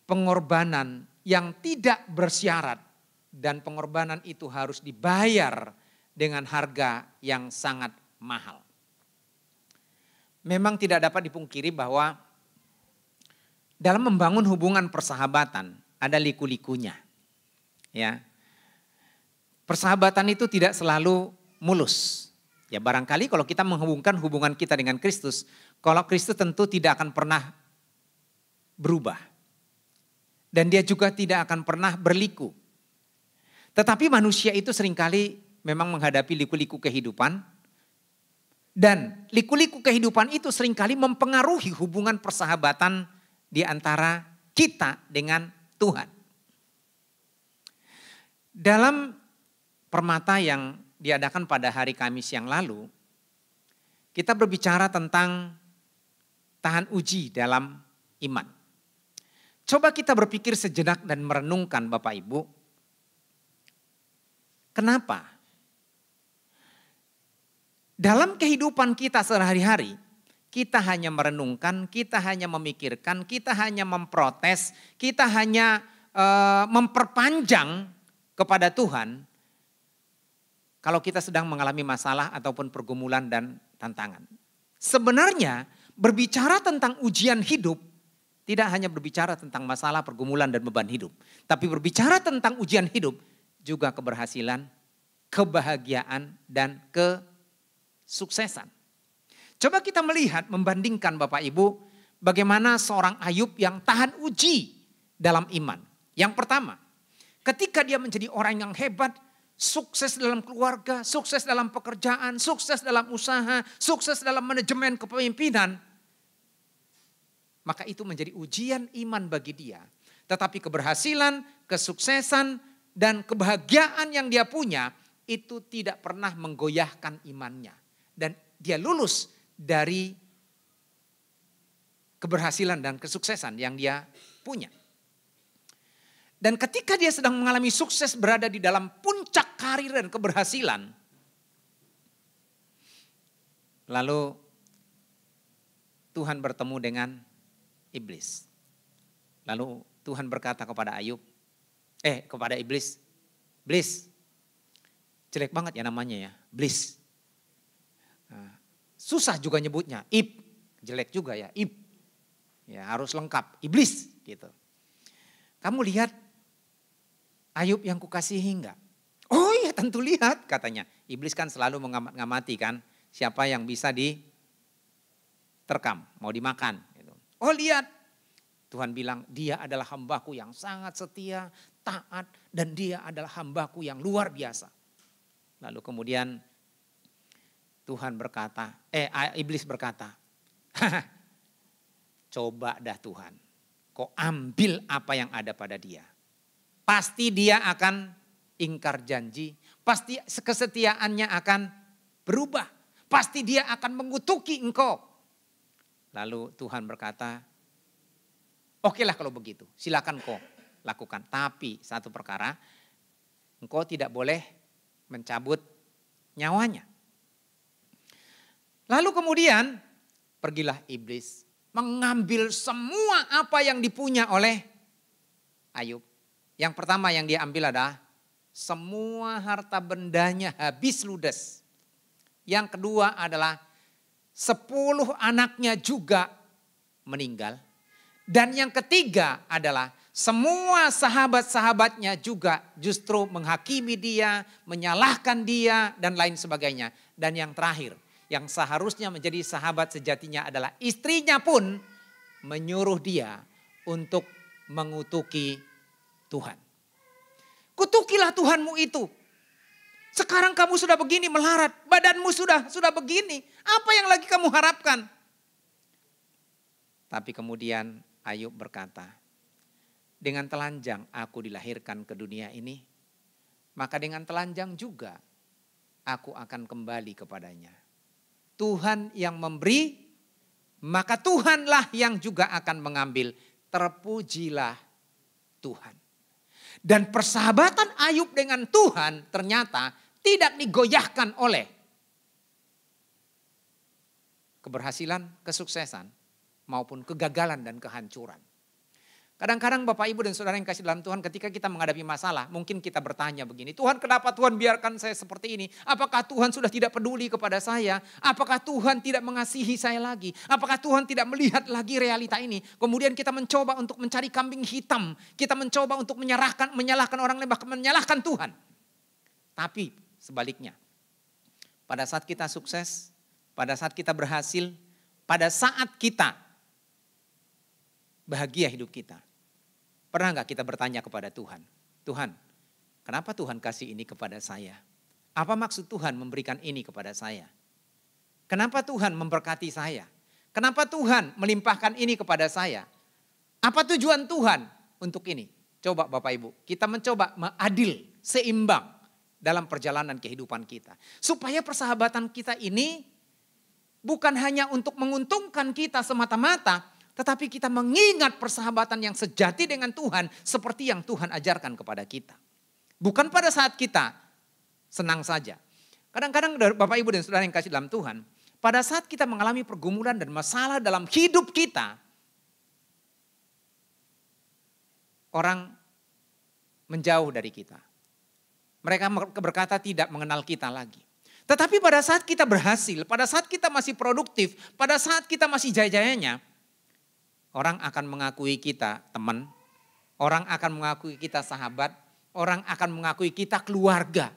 pengorbanan yang tidak bersyarat, dan pengorbanan itu harus dibayar dengan harga yang sangat mahal. Memang tidak dapat dipungkiri bahwa dalam membangun hubungan persahabatan ada liku-likunya. Ya. Persahabatan itu tidak selalu mulus. Ya barangkali kalau kita menghubungkan hubungan kita dengan Kristus, kalau Kristus tentu tidak akan pernah berubah. Dan dia juga tidak akan pernah berliku. Tetapi manusia itu seringkali memang menghadapi liku-liku kehidupan. Dan liku-liku kehidupan itu seringkali mempengaruhi hubungan persahabatan di antara kita dengan Tuhan. Dalam permata yang diadakan pada hari Kamis yang lalu, kita berbicara tentang tahan uji dalam iman. Coba kita berpikir sejenak dan merenungkan Bapak Ibu. Kenapa? Dalam kehidupan kita sehari-hari, kita hanya merenungkan, kita hanya memikirkan, kita hanya memprotes, kita hanya memperpanjang kepada Tuhan kalau kita sedang mengalami masalah ataupun pergumulan dan tantangan. Sebenarnya berbicara tentang ujian hidup tidak hanya berbicara tentang masalah, pergumulan dan beban hidup. Tapi berbicara tentang ujian hidup juga keberhasilan, kebahagiaan dan kesuksesan. Coba kita melihat, membandingkan Bapak Ibu, bagaimana seorang Ayub yang tahan uji dalam iman. Yang pertama, ketika dia menjadi orang yang hebat, sukses dalam keluarga, sukses dalam pekerjaan, sukses dalam usaha, sukses dalam manajemen kepemimpinan, maka itu menjadi ujian iman bagi dia. Tetapi keberhasilan, kesuksesan, dan kebahagiaan yang dia punya, itu tidak pernah menggoyahkan imannya. Dan dia lulus dari keberhasilan dan kesuksesan yang dia punya. Dan ketika dia sedang mengalami sukses, berada di dalam puncak karir dan keberhasilan, lalu Tuhan bertemu dengan iblis. Lalu Tuhan berkata kepada kepada iblis, "Iblis, jelek banget ya namanya ya, iblis. Susah juga nyebutnya, jelek juga ya, ya harus lengkap, iblis gitu. Kamu lihat Ayub yang kukasihi enggak?" "Oh iya tentu lihat," katanya. Iblis kan selalu mengamati kan, siapa yang bisa diterkam, mau dimakan. Gitu. "Oh lihat," Tuhan bilang, "dia adalah hambaku yang sangat setia, taat, dan dia adalah hambaku yang luar biasa." Lalu kemudian iblis berkata, "Coba dah Tuhan, kau ambil apa yang ada pada dia. Pasti dia akan ingkar janji, pasti kesetiaannya akan berubah, pasti dia akan mengutuki engkau." Lalu Tuhan berkata, "Okelah kalau begitu, silakan kau lakukan. Tapi satu perkara, engkau tidak boleh mencabut nyawanya." Lalu kemudian pergilah iblis mengambil semua apa yang dipunya oleh Ayub. Yang pertama yang dia ambil adalah semua harta bendanya habis ludes. Yang kedua adalah 10 anaknya juga meninggal. Dan yang ketiga adalah semua sahabat-sahabatnya juga justru menghakimi dia, menyalahkan dia dan lain sebagainya. Dan yang terakhir, yang seharusnya menjadi sahabat sejatinya adalah istrinya pun menyuruh dia untuk mengutuki Tuhan. Kutukilah Tuhanmu itu. Sekarang kamu sudah begini melarat, badanmu sudah begini. Apa yang lagi kamu harapkan? Tapi kemudian Ayub berkata, "Dengan telanjang aku dilahirkan ke dunia ini, maka dengan telanjang juga aku akan kembali kepadanya. Tuhan yang memberi, maka Tuhanlah yang juga akan mengambil. Terpujilah Tuhan." Dan persahabatan Ayub dengan Tuhan ternyata tidak digoyahkan oleh keberhasilan, kesuksesan, maupun kegagalan dan kehancuran. Kadang-kadang Bapak Ibu dan Saudara yang kasih dalam Tuhan, ketika kita menghadapi masalah, mungkin kita bertanya begini, "Tuhan, kenapa Tuhan biarkan saya seperti ini? Apakah Tuhan sudah tidak peduli kepada saya? Apakah Tuhan tidak mengasihi saya lagi? Apakah Tuhan tidak melihat lagi realita ini?" Kemudian kita mencoba untuk mencari kambing hitam. Kita mencoba untuk menyalahkan orang lain, bahkan menyalahkan Tuhan. Tapi sebaliknya, pada saat kita sukses, pada saat kita berhasil, pada saat kita bahagia hidup kita, pernah nggak kita bertanya kepada Tuhan, "Tuhan, kenapa Tuhan kasih ini kepada saya? Apa maksud Tuhan memberikan ini kepada saya? Kenapa Tuhan memberkati saya? Kenapa Tuhan melimpahkan ini kepada saya? Apa tujuan Tuhan untuk ini?" Coba Bapak Ibu, kita mencoba adil, seimbang dalam perjalanan kehidupan kita. Supaya persahabatan kita ini bukan hanya untuk menguntungkan kita semata-mata, tetapi kita mengingat persahabatan yang sejati dengan Tuhan seperti yang Tuhan ajarkan kepada kita. Bukan pada saat kita senang saja. Kadang-kadang Bapak Ibu dan Saudara yang kasih dalam Tuhan, pada saat kita mengalami pergumulan dan masalah dalam hidup kita, orang menjauh dari kita. Mereka berkata tidak mengenal kita lagi. Tetapi pada saat kita berhasil, pada saat kita masih produktif, pada saat kita masih jaya-jayanya, orang akan mengakui kita teman, orang akan mengakui kita sahabat, orang akan mengakui kita keluarga.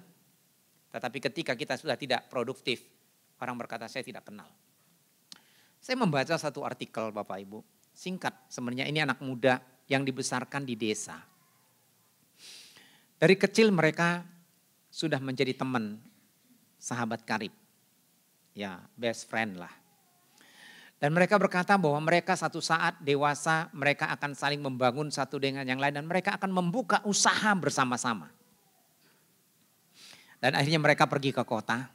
Tetapi ketika kita sudah tidak produktif, orang berkata saya tidak kenal. Saya membaca satu artikel Bapak Ibu, singkat sebenarnya ini anak muda yang dibesarkan di desa. Dari kecil mereka sudah menjadi teman, sahabat karib, ya best friend lah. Dan mereka berkata bahwa mereka satu saat dewasa mereka akan saling membangun satu dengan yang lain dan mereka akan membuka usaha bersama-sama. Dan akhirnya mereka pergi ke kota.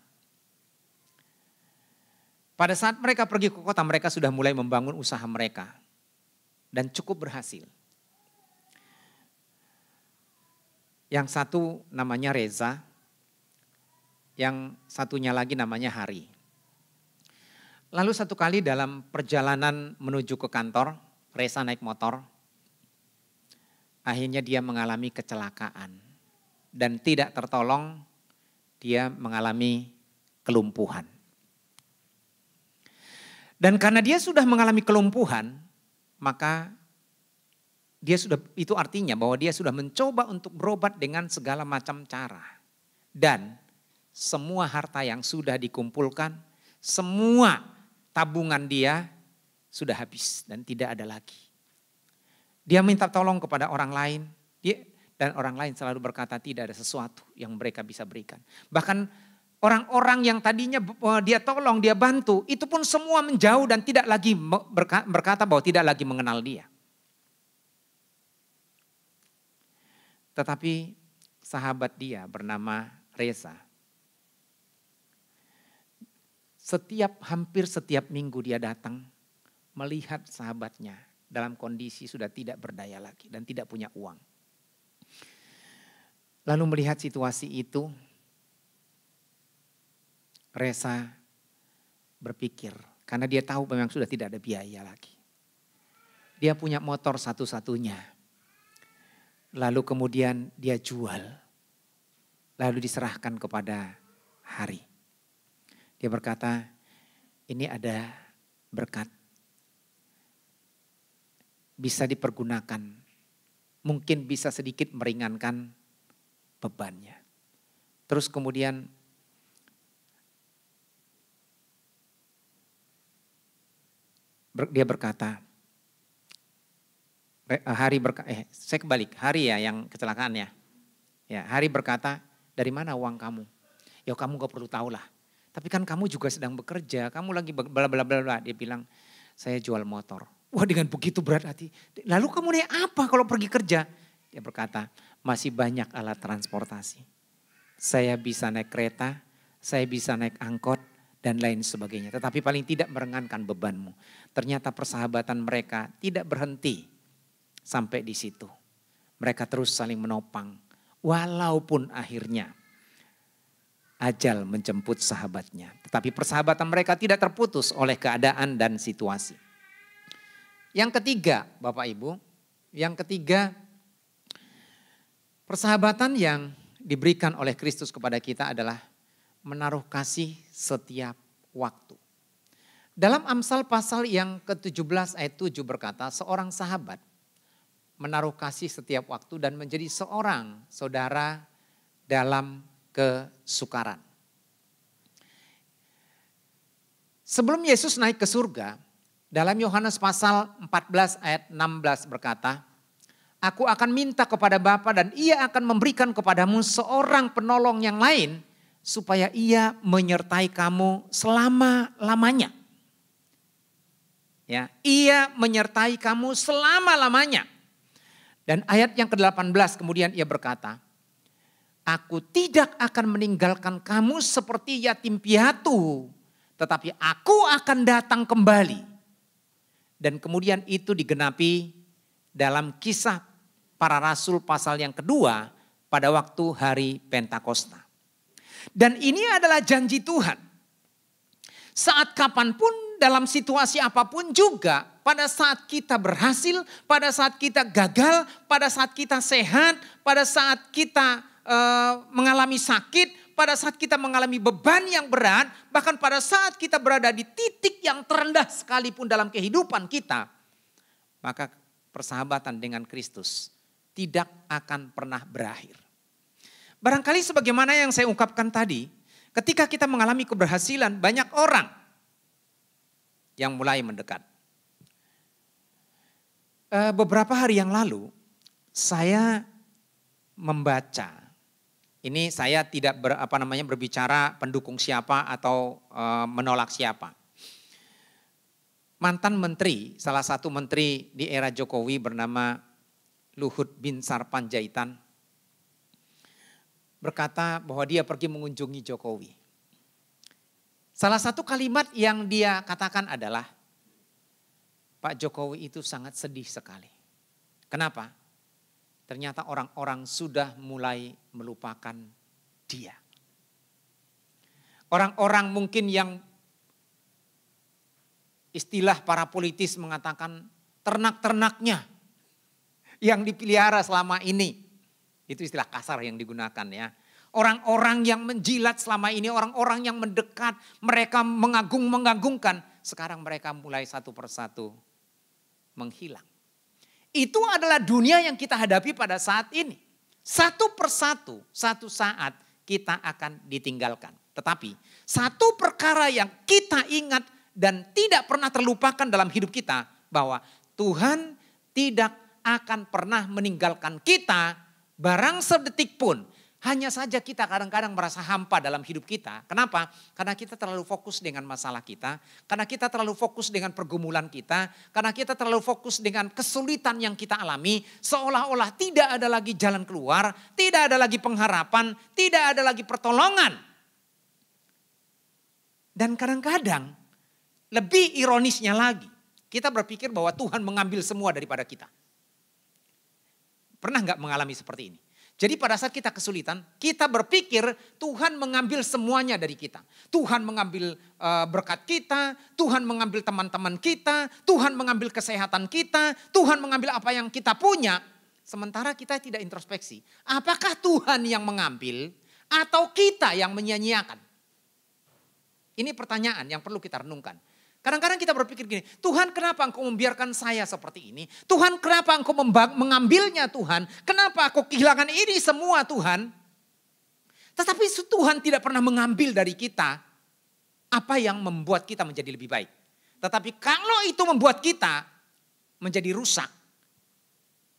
Pada saat mereka pergi ke kota mereka sudah mulai membangun usaha mereka. Dan cukup berhasil. Yang satu namanya Reza. Yang satunya lagi namanya Hari. Lalu satu kali dalam perjalanan menuju ke kantor, Reza naik motor. Akhirnya dia mengalami kecelakaan. Dan tidak tertolong, dia mengalami kelumpuhan. Dan karena dia sudah mengalami kelumpuhan, maka itu artinya bahwa dia sudah mencoba untuk berobat dengan segala macam cara. Dan semua harta yang sudah dikumpulkan, semua tabungan dia sudah habis dan tidak ada lagi. Dia minta tolong kepada orang lain, dan orang lain selalu berkata tidak ada sesuatu yang mereka bisa berikan. Bahkan orang-orang yang tadinya dia tolong, dia bantu, itu pun semua menjauh dan tidak lagi berkata bahwa tidak lagi mengenal dia. Tetapi sahabat dia bernama Reza, hampir setiap minggu dia datang melihat sahabatnya dalam kondisi sudah tidak berdaya lagi dan tidak punya uang. Lalu melihat situasi itu, Reza berpikir, karena dia tahu memang sudah tidak ada biaya lagi. Dia punya motor satu-satunya. Lalu kemudian dia jual. Lalu diserahkan kepada Hari. Dia berkata, ini ada berkat. Bisa dipergunakan. Mungkin bisa sedikit meringankan bebannya. Terus kemudian dia berkata, saya kebalik, Hari ya yang kecelakaannya. Ya, Hari berkata, dari mana uang kamu? Ya kamu gak perlu tahu lah. Tapi kan kamu juga sedang bekerja, kamu lagi bla bla bla bla. Dia bilang, saya jual motor. Wah dengan begitu berat hati. Lalu kamu naik apa kalau pergi kerja? Dia berkata, masih banyak alat transportasi. Saya bisa naik kereta, saya bisa naik angkot, dan lain sebagainya. Tetapi paling tidak meringankan bebanmu. Ternyata persahabatan mereka tidak berhenti sampai di situ. Mereka terus saling menopang. Walaupun akhirnya ajal menjemput sahabatnya. Tetapi persahabatan mereka tidak terputus oleh keadaan dan situasi. Yang ketiga, Bapak Ibu. Yang ketiga, persahabatan yang diberikan oleh Kristus kepada kita adalah menaruh kasih setiap waktu. Dalam Amsal pasal yang ke-17 ayat 7 berkata, seorang sahabat menaruh kasih setiap waktu dan menjadi seorang saudara dalam kesukaran. Sebelum Yesus naik ke surga, dalam Yohanes pasal 14 ayat 16 berkata, aku akan minta kepada Bapa dan ia akan memberikan kepadamu seorang penolong yang lain supaya ia menyertai kamu selama-lamanya. Ya, ia menyertai kamu selama-lamanya. Dan ayat yang ke-18 kemudian ia berkata, aku tidak akan meninggalkan kamu seperti yatim piatu, tetapi aku akan datang kembali. Dan kemudian itu digenapi dalam Kisah Para Rasul pasal yang kedua pada waktu hari Pentakosta. Dan ini adalah janji Tuhan. saat kapanpun, dalam situasi apapun juga, pada saat kita berhasil, pada saat kita gagal, pada saat kita sehat, pada saat kita mengalami sakit, pada saat kita mengalami beban yang berat, bahkan pada saat kita berada di titik yang terendah sekalipun dalam kehidupan kita, maka persahabatan dengan Kristus tidak akan pernah berakhir. Barangkali sebagaimana yang saya ungkapkan tadi, ketika kita mengalami keberhasilan, banyak orang yang mulai mendekat. Beberapa hari yang lalu, saya membaca. Ini saya tidak berbicara pendukung siapa atau menolak siapa. Mantan menteri, salah satu menteri di era Jokowi bernama Luhut Binsar Panjaitan, berkata bahwa dia pergi mengunjungi Jokowi. Salah satu kalimat yang dia katakan adalah, Pak Jokowi itu sangat sedih sekali. Kenapa? Ternyata orang-orang sudah mulai melupakan dia. Orang-orang mungkin yang istilah para politis mengatakan ternak-ternaknya yang dipelihara selama ini. Itu istilah kasar yang digunakan ya. Orang-orang yang menjilat selama ini, orang-orang yang mendekat, mereka mengagung-mengagungkan. Sekarang mereka mulai satu persatu menghilang. Itu adalah dunia yang kita hadapi pada saat ini. Satu persatu, satu saat kita akan ditinggalkan. Tetapi satu perkara yang kita ingat dan tidak pernah terlupakan dalam hidup kita, bahwa Tuhan tidak akan pernah meninggalkan kita barang sedetik pun. Hanya saja kita kadang-kadang merasa hampa dalam hidup kita. Kenapa? Karena kita terlalu fokus dengan masalah kita. Karena kita terlalu fokus dengan pergumulan kita. Karena kita terlalu fokus dengan kesulitan yang kita alami. Seolah-olah tidak ada lagi jalan keluar. Tidak ada lagi pengharapan. Tidak ada lagi pertolongan. Dan kadang-kadang lebih ironisnya lagi. Kita berpikir bahwa Tuhan mengambil semua daripada kita. Pernah nggak mengalami seperti ini? Jadi pada saat kita kesulitan, kita berpikir Tuhan mengambil semuanya dari kita. Tuhan mengambil berkat kita, Tuhan mengambil teman-teman kita, Tuhan mengambil kesehatan kita, Tuhan mengambil apa yang kita punya. Sementara kita tidak introspeksi. Apakah Tuhan yang mengambil atau kita yang menyia-nyiakan? Ini pertanyaan yang perlu kita renungkan. Kadang-kadang kita berpikir gini, Tuhan kenapa engkau membiarkan saya seperti ini? Tuhan kenapa engkau mengambilnya Tuhan? Kenapa aku kehilangan ini semua Tuhan? Tetapi Tuhan tidak pernah mengambil dari kita apa yang membuat kita menjadi lebih baik. Tetapi kalau itu membuat kita menjadi rusak,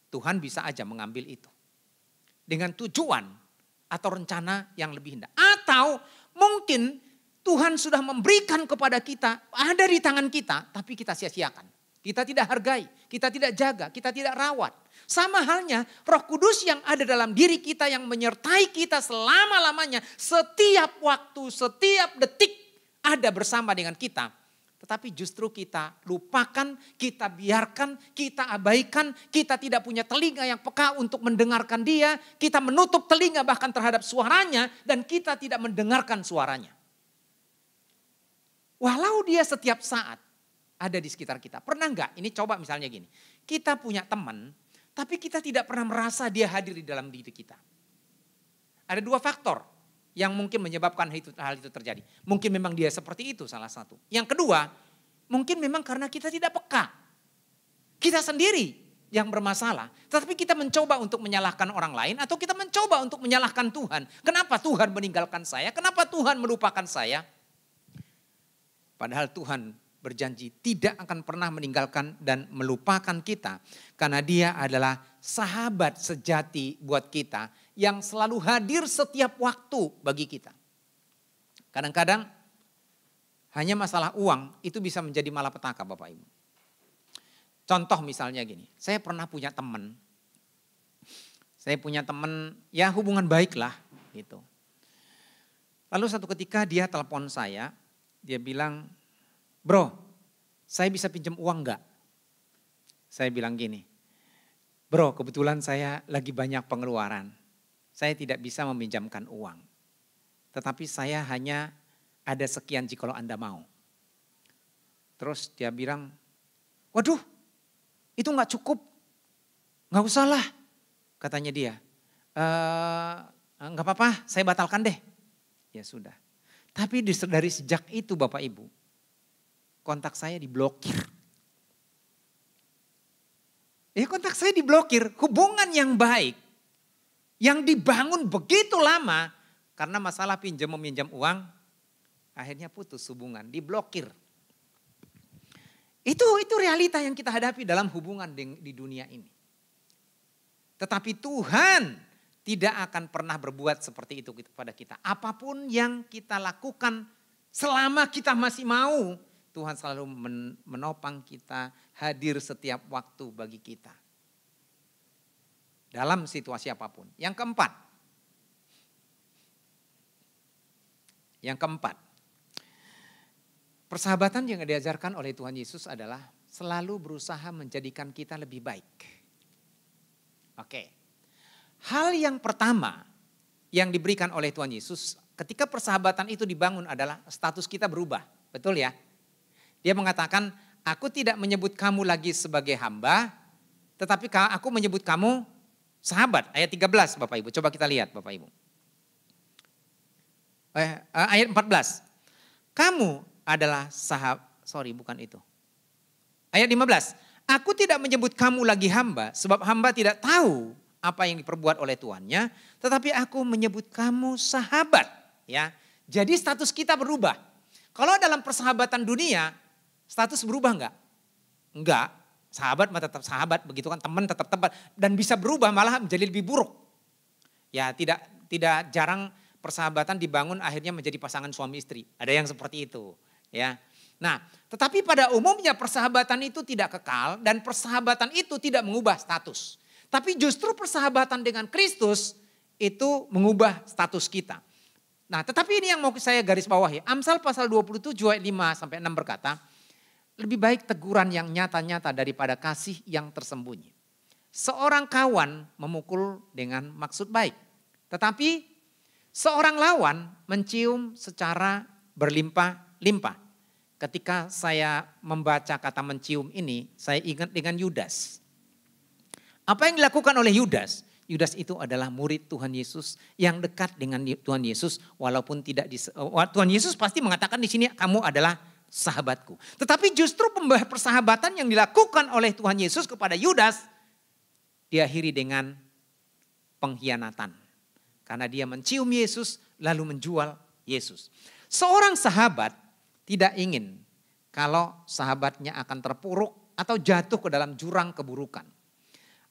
Tuhan bisa aja mengambil itu. Dengan tujuan atau rencana yang lebih indah. Atau mungkin Tuhan sudah memberikan kepada kita, ada di tangan kita, tapi kita sia-siakan. Kita tidak hargai, kita tidak jaga, kita tidak rawat. Sama halnya Roh Kudus yang ada dalam diri kita yang menyertai kita selama-lamanya. Setiap waktu, setiap detik ada bersama dengan kita. Tetapi justru kita lupakan, kita biarkan, kita abaikan. Kita tidak punya telinga yang peka untuk mendengarkan dia. Kita menutup telinga bahkan terhadap suaranya dan kita tidak mendengarkan suaranya. Walau dia setiap saat ada di sekitar kita. Pernah enggak? Ini coba misalnya gini. Kita punya teman, tapi kita tidak pernah merasa dia hadir di dalam diri kita. Ada dua faktor yang mungkin menyebabkan hal itu terjadi. Mungkin memang dia seperti itu salah satu. Yang kedua, mungkin memang karena kita tidak peka. Kita sendiri yang bermasalah. Tetapi kita mencoba untuk menyalahkan orang lain atau kita mencoba untuk menyalahkan Tuhan. Kenapa Tuhan meninggalkan saya? Kenapa Tuhan melupakan saya? Padahal Tuhan berjanji tidak akan pernah meninggalkan dan melupakan kita. Karena dia adalah sahabat sejati buat kita yang selalu hadir setiap waktu bagi kita. Kadang-kadang hanya masalah uang itu bisa menjadi malapetaka Bapak Ibu. Contoh misalnya gini, saya pernah punya teman. Saya punya teman ya hubungan baik lah gitu. Lalu satu ketika dia telepon saya. Dia bilang, bro, saya bisa pinjam uang enggak? Saya bilang gini, bro kebetulan saya lagi banyak pengeluaran. Saya tidak bisa meminjamkan uang. Tetapi saya hanya ada sekian jika kalau Anda mau. Terus dia bilang, waduh itu gak cukup, gak usah lah katanya dia. Gak apa-apa saya batalkan deh. Ya sudah. Tapi dari sejak itu Bapak Ibu, kontak saya diblokir. Kontak saya diblokir, hubungan yang baik, yang dibangun begitu lama, karena masalah pinjam meminjam uang, akhirnya putus hubungan, diblokir. Itu realita yang kita hadapi dalam hubungan di dunia ini. Tetapi Tuhan tidak akan pernah berbuat seperti itu kepada kita. Apapun yang kita lakukan selama kita masih mau, Tuhan selalu menopang kita, hadir setiap waktu bagi kita. Dalam situasi apapun. Yang keempat. Persahabatan yang diajarkan oleh Tuhan Yesus adalah selalu berusaha menjadikan kita lebih baik. Oke. Hal yang pertama yang diberikan oleh Tuhan Yesus ketika persahabatan itu dibangun adalah status kita berubah. Betul ya? Dia mengatakan, aku tidak menyebut kamu lagi sebagai hamba, tetapi aku menyebut kamu sahabat. Ayat 13 Bapak Ibu, coba kita lihat Bapak Ibu. Ayat 14, kamu adalah bukan itu. Ayat 15, aku tidak menyebut kamu lagi hamba, sebab hamba tidak tahu apa yang diperbuat oleh tuannya, tetapi aku menyebut kamu sahabat. Ya, jadi status kita berubah. Kalau dalam persahabatan dunia, status berubah enggak? Enggak. Sahabat tetap sahabat, begitu kan, teman tetap teman, dan bisa berubah malah menjadi lebih buruk. Ya, tidak jarang persahabatan dibangun akhirnya menjadi pasangan suami istri. Ada yang seperti itu, ya. Nah, tetapi pada umumnya persahabatan itu tidak kekal dan persahabatan itu tidak mengubah status. Tapi justru persahabatan dengan Kristus itu mengubah status kita. Nah, tetapi ini yang mau saya garis bawahi. Amsal pasal 27 ayat 5 sampai 6 berkata, lebih baik teguran yang nyata-nyata daripada kasih yang tersembunyi. Seorang kawan memukul dengan maksud baik. Tetapi seorang lawan mencium secara berlimpah-limpah. Ketika saya membaca kata mencium ini, saya ingat dengan Yudas. Apa yang dilakukan oleh Yudas? Yudas itu adalah murid Tuhan Yesus yang dekat dengan Tuhan Yesus. Walaupun Tuhan Yesus pasti mengatakan di sini kamu adalah sahabatku. Tetapi justru persahabatan yang dilakukan oleh Tuhan Yesus kepada Yudas diakhiri dengan pengkhianatan. Karena dia mencium Yesus lalu menjual Yesus. Seorang sahabat tidak ingin kalau sahabatnya akan terpuruk atau jatuh ke dalam jurang keburukan.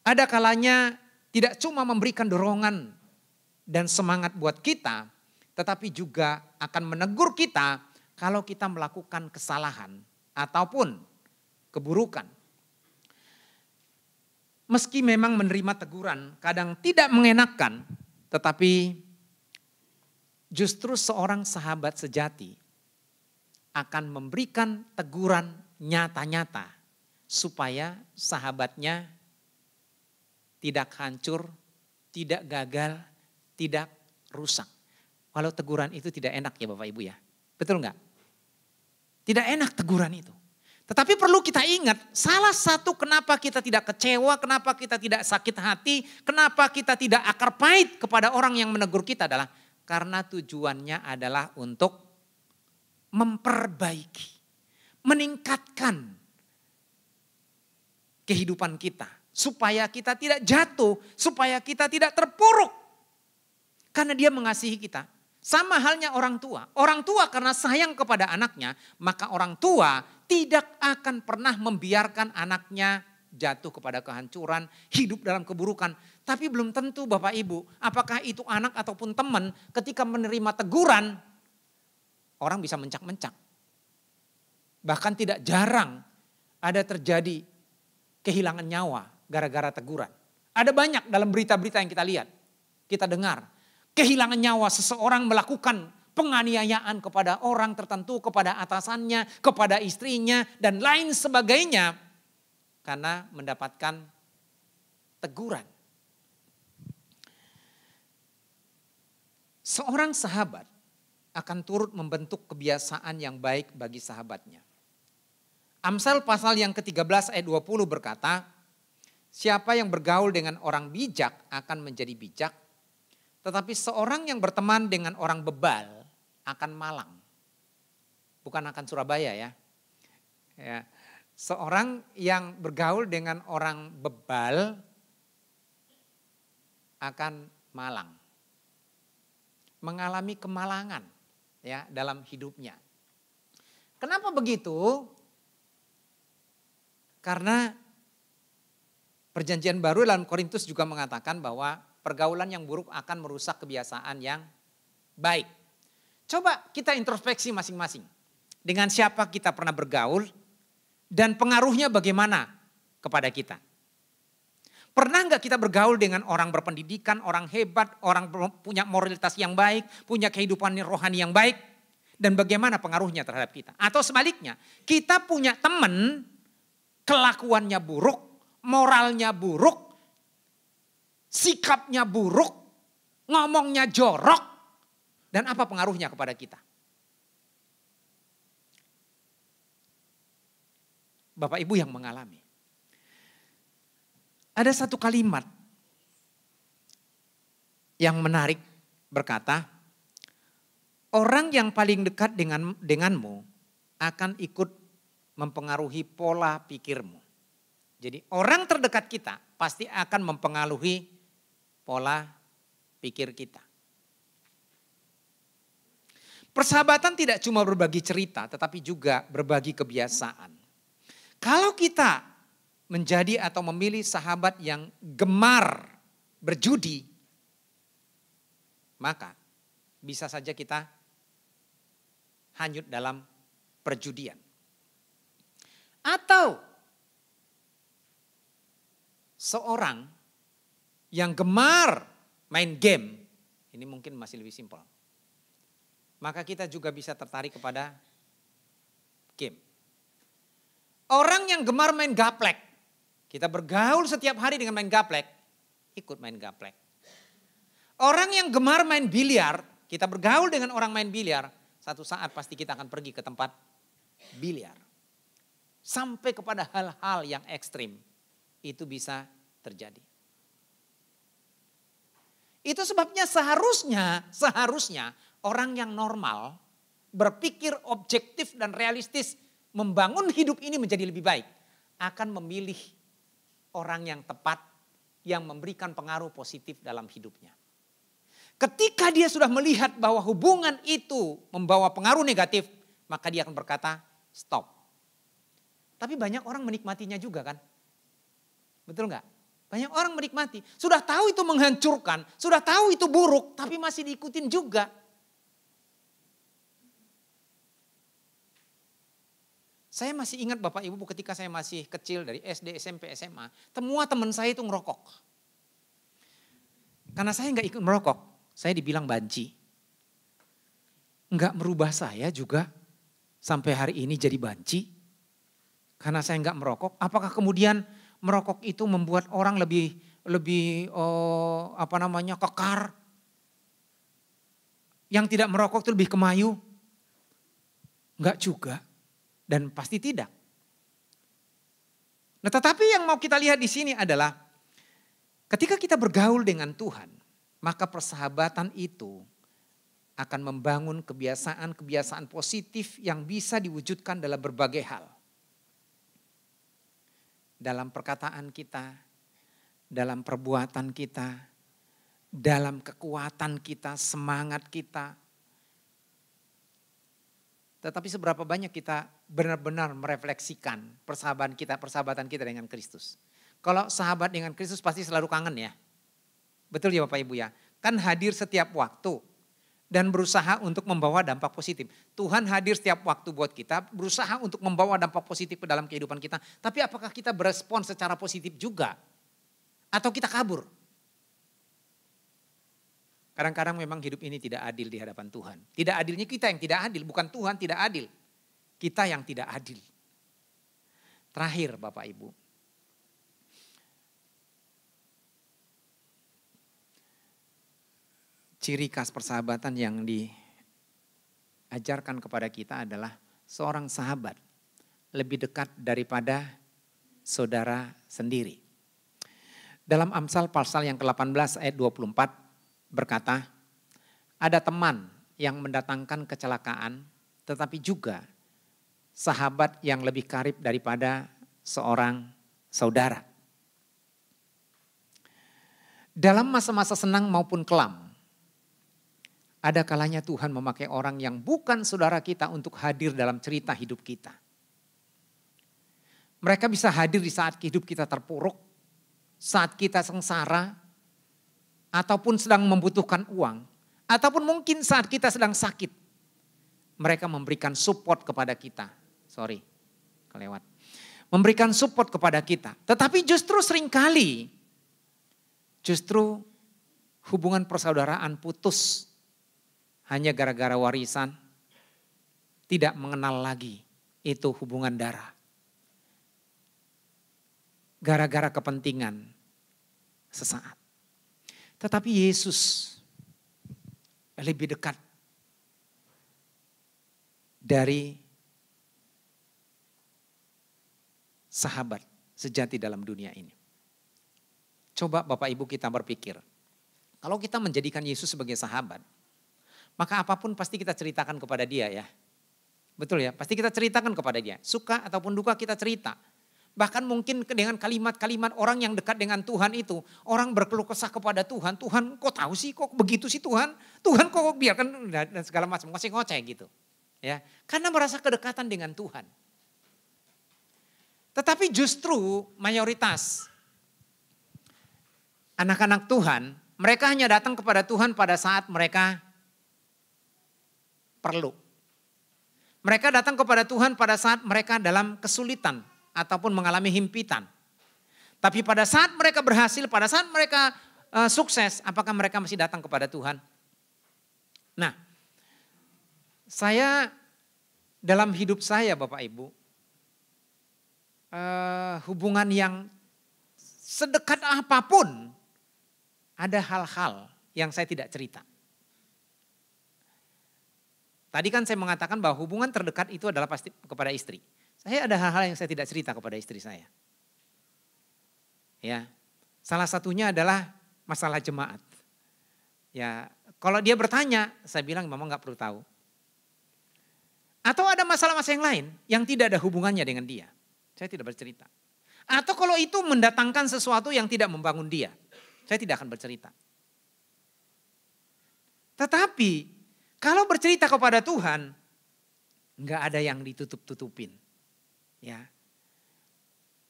Ada kalanya tidak cuma memberikan dorongan dan semangat buat kita, tetapi juga akan menegur kita kalau kita melakukan kesalahan ataupun keburukan. Meski memang menerima teguran kadang tidak mengenakan, tetapi justru seorang sahabat sejati akan memberikan teguran nyata-nyata supaya sahabatnya tidak hancur, tidak gagal, tidak rusak. Walau teguran itu tidak enak ya Bapak Ibu ya. Betul enggak? Tidak enak teguran itu. Tetapi perlu kita ingat, salah satu kenapa kita tidak kecewa, kenapa kita tidak sakit hati, kenapa kita tidak akar pahit kepada orang yang menegur kita adalah karena tujuannya adalah untuk memperbaiki, meningkatkan kehidupan kita. Supaya kita tidak jatuh, supaya kita tidak terpuruk. Karena dia mengasihi kita. Sama halnya orang tua. Orang tua karena sayang kepada anaknya, maka orang tua tidak akan pernah membiarkan anaknya jatuh kepada kehancuran, hidup dalam keburukan. Tapi belum tentu Bapak Ibu, apakah itu anak ataupun teman ketika menerima teguran, orang bisa mencak-mencak. Bahkan tidak jarang ada terjadi kehilangan nyawa gara-gara teguran. Ada banyak dalam berita-berita yang kita lihat, kita dengar. Kehilangan nyawa seseorang melakukan penganiayaan kepada orang tertentu, kepada atasannya, kepada istrinya, dan lain sebagainya. Karena mendapatkan teguran. Seorang sahabat akan turut membentuk kebiasaan yang baik bagi sahabatnya. Amsal pasal yang ke-13 ayat 20 berkata, siapa yang bergaul dengan orang bijak akan menjadi bijak, tetapi seorang yang berteman dengan orang bebal akan malang. Bukan akan Surabaya ya. Seorang yang bergaul dengan orang bebal akan malang. Mengalami kemalangan ya dalam hidupnya. Kenapa begitu? Karena Perjanjian Baru dalam Korintus juga mengatakan bahwa pergaulan yang buruk akan merusak kebiasaan yang baik. Coba kita introspeksi masing-masing. Dengan siapa kita pernah bergaul dan pengaruhnya bagaimana kepada kita. Pernah nggak kita bergaul dengan orang berpendidikan, orang hebat, orang punya moralitas yang baik, punya kehidupan rohani yang baik, dan bagaimana pengaruhnya terhadap kita? Atau sebaliknya, kita punya teman, kelakuannya buruk, moralnya buruk, sikapnya buruk, ngomongnya jorok, dan apa pengaruhnya kepada kita? Bapak Ibu yang mengalami. Ada satu kalimat yang menarik berkata, orang yang paling dekat denganmu akan ikut mempengaruhi pola pikirmu. Jadi orang terdekat kita pasti akan mempengaruhi pola pikir kita. Persahabatan tidak cuma berbagi cerita tetapi juga berbagi kebiasaan. Kalau kita menjadi atau memilih sahabat yang gemar berjudi, maka bisa saja kita hanyut dalam perjudian. Atau seorang yang gemar main game, ini mungkin masih lebih simpel. Maka kita juga bisa tertarik kepada game. Orang yang gemar main gaplek, kita bergaul setiap hari dengan main gaplek, ikut main gaplek. Orang yang gemar main biliar, kita bergaul dengan orang main biliar, satu saat pasti kita akan pergi ke tempat biliar. Sampai kepada hal-hal yang ekstrim, itu bisa terjadi. Itu sebabnya seharusnya orang yang normal, berpikir objektif dan realistis, membangun hidup ini menjadi lebih baik, akan memilih orang yang tepat, yang memberikan pengaruh positif dalam hidupnya. Ketika dia sudah melihat bahwa hubungan itu membawa pengaruh negatif, maka dia akan berkata stop. Tapi banyak orang menikmatinya juga kan? Betul nggak? Banyak orang menikmati. Sudah tahu itu menghancurkan, sudah tahu itu buruk, tapi masih diikutin juga. Saya masih ingat Bapak Ibu ketika saya masih kecil dari SD, SMP, SMA. Semua teman saya itu ngerokok. Karena saya nggak ikut merokok, saya dibilang banci. Nggak merubah saya juga sampai hari ini jadi banci. Karena saya nggak merokok, apakah kemudian merokok itu membuat orang lebih kekar? Yang tidak merokok itu lebih kemayu? Enggak juga. Dan pasti tidak. Nah, tetapi yang mau kita lihat di sini adalah ketika kita bergaul dengan Tuhan, maka persahabatan itu akan membangun kebiasaan-kebiasaan positif yang bisa diwujudkan dalam berbagai hal. Dalam perkataan kita, dalam perbuatan kita, dalam kekuatan kita, semangat kita. Tetapi seberapa banyak kita benar-benar merefleksikan persahabatan kita dengan Kristus. Kalau sahabat dengan Kristus pasti selalu kangen ya. Betul ya Bapak Ibu ya. Kan hadir setiap waktu dan berusaha untuk membawa dampak positif. Tuhan hadir setiap waktu buat kita, berusaha untuk membawa dampak positif ke dalam kehidupan kita. Tapi apakah kita berespon secara positif juga? Atau kita kabur? Kadang-kadang memang hidup ini tidak adil di hadapan Tuhan. Tidak adilnya kita yang tidak adil, bukan Tuhan tidak adil. Kita yang tidak adil. Terakhir Bapak Ibu. Ciri khas persahabatan yang diajarkan kepada kita adalah seorang sahabat lebih dekat daripada saudara sendiri. Dalam Amsal pasal yang ke-18 ayat 24 berkata, ada teman yang mendatangkan kecelakaan, tetapi juga sahabat yang lebih karib daripada seorang saudara. Dalam masa-masa senang maupun kelam, ada kalanya Tuhan memakai orang yang bukan saudara kita untuk hadir dalam cerita hidup kita. Mereka bisa hadir di saat hidup kita terpuruk, saat kita sengsara, ataupun sedang membutuhkan uang, ataupun mungkin saat kita sedang sakit. Mereka memberikan support kepada kita. Sorry, kelewat. Memberikan support kepada kita. Tetapi justru seringkali, justru hubungan persaudaraan putus hanya gara-gara warisan, tidak mengenal lagi itu hubungan darah. Gara-gara kepentingan sesaat. Tetapi Yesus lebih dekat dari sahabat sejati dalam dunia ini. Coba Bapak Ibu kita berpikir, kalau kita menjadikan Yesus sebagai sahabat, maka apapun pasti kita ceritakan kepada dia ya. Betul ya, pasti kita ceritakan kepada dia. Suka ataupun duka kita cerita. Bahkan mungkin dengan kalimat-kalimat orang yang dekat dengan Tuhan itu. Orang berkeluh kesah kepada Tuhan. Tuhan kok tahu sih, kok begitu sih Tuhan. Tuhan kok biarkan dan segala macam. Ngoceh-ngoceh gitu. Ya, karena merasa kedekatan dengan Tuhan. Tetapi justru mayoritas anak-anak Tuhan. Mereka hanya datang kepada Tuhan pada saat mereka perlu. Mereka datang kepada Tuhan pada saat mereka dalam kesulitan ataupun mengalami himpitan. Tapi pada saat mereka berhasil, pada saat mereka sukses, apakah mereka masih datang kepada Tuhan? Nah, saya dalam hidup saya Bapak Ibu, hubungan yang sedekat apapun, ada hal-hal yang saya tidak cerita. Tadi kan saya mengatakan bahwa hubungan terdekat itu adalah pasti kepada istri. Saya ada hal-hal yang saya tidak cerita kepada istri saya. Ya, salah satunya adalah masalah jemaat. Ya, kalau dia bertanya, saya bilang memang nggak perlu tahu. Atau ada masalah-masalah yang lain yang tidak ada hubungannya dengan dia. Saya tidak bercerita. Atau kalau itu mendatangkan sesuatu yang tidak membangun dia, saya tidak akan bercerita. Tetapi kalau bercerita kepada Tuhan, nggak ada yang ditutup-tutupin. Ya,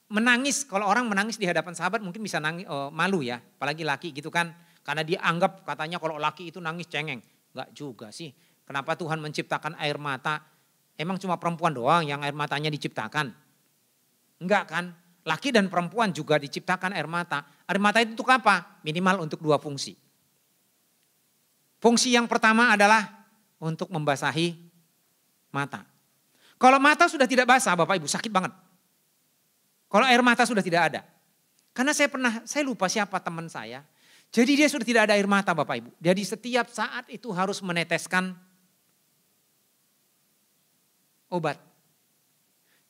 menangis, kalau orang menangis di hadapan sahabat mungkin bisa nangis, malu ya, apalagi laki gitu kan. Karena dia anggap katanya kalau laki itu nangis cengeng. Enggak juga sih, kenapa Tuhan menciptakan air mata? Emang cuma perempuan doang yang air matanya diciptakan? Enggak kan, laki dan perempuan juga diciptakan air mata. Air mata itu untuk apa? Minimal untuk dua fungsi. Fungsi yang pertama adalah untuk membasahi mata. Kalau mata sudah tidak basah Bapak Ibu sakit banget. Kalau air mata sudah tidak ada. Karena saya lupa siapa teman saya. Jadi dia sudah tidak ada air mata Bapak Ibu. Jadi setiap saat itu harus meneteskan obat.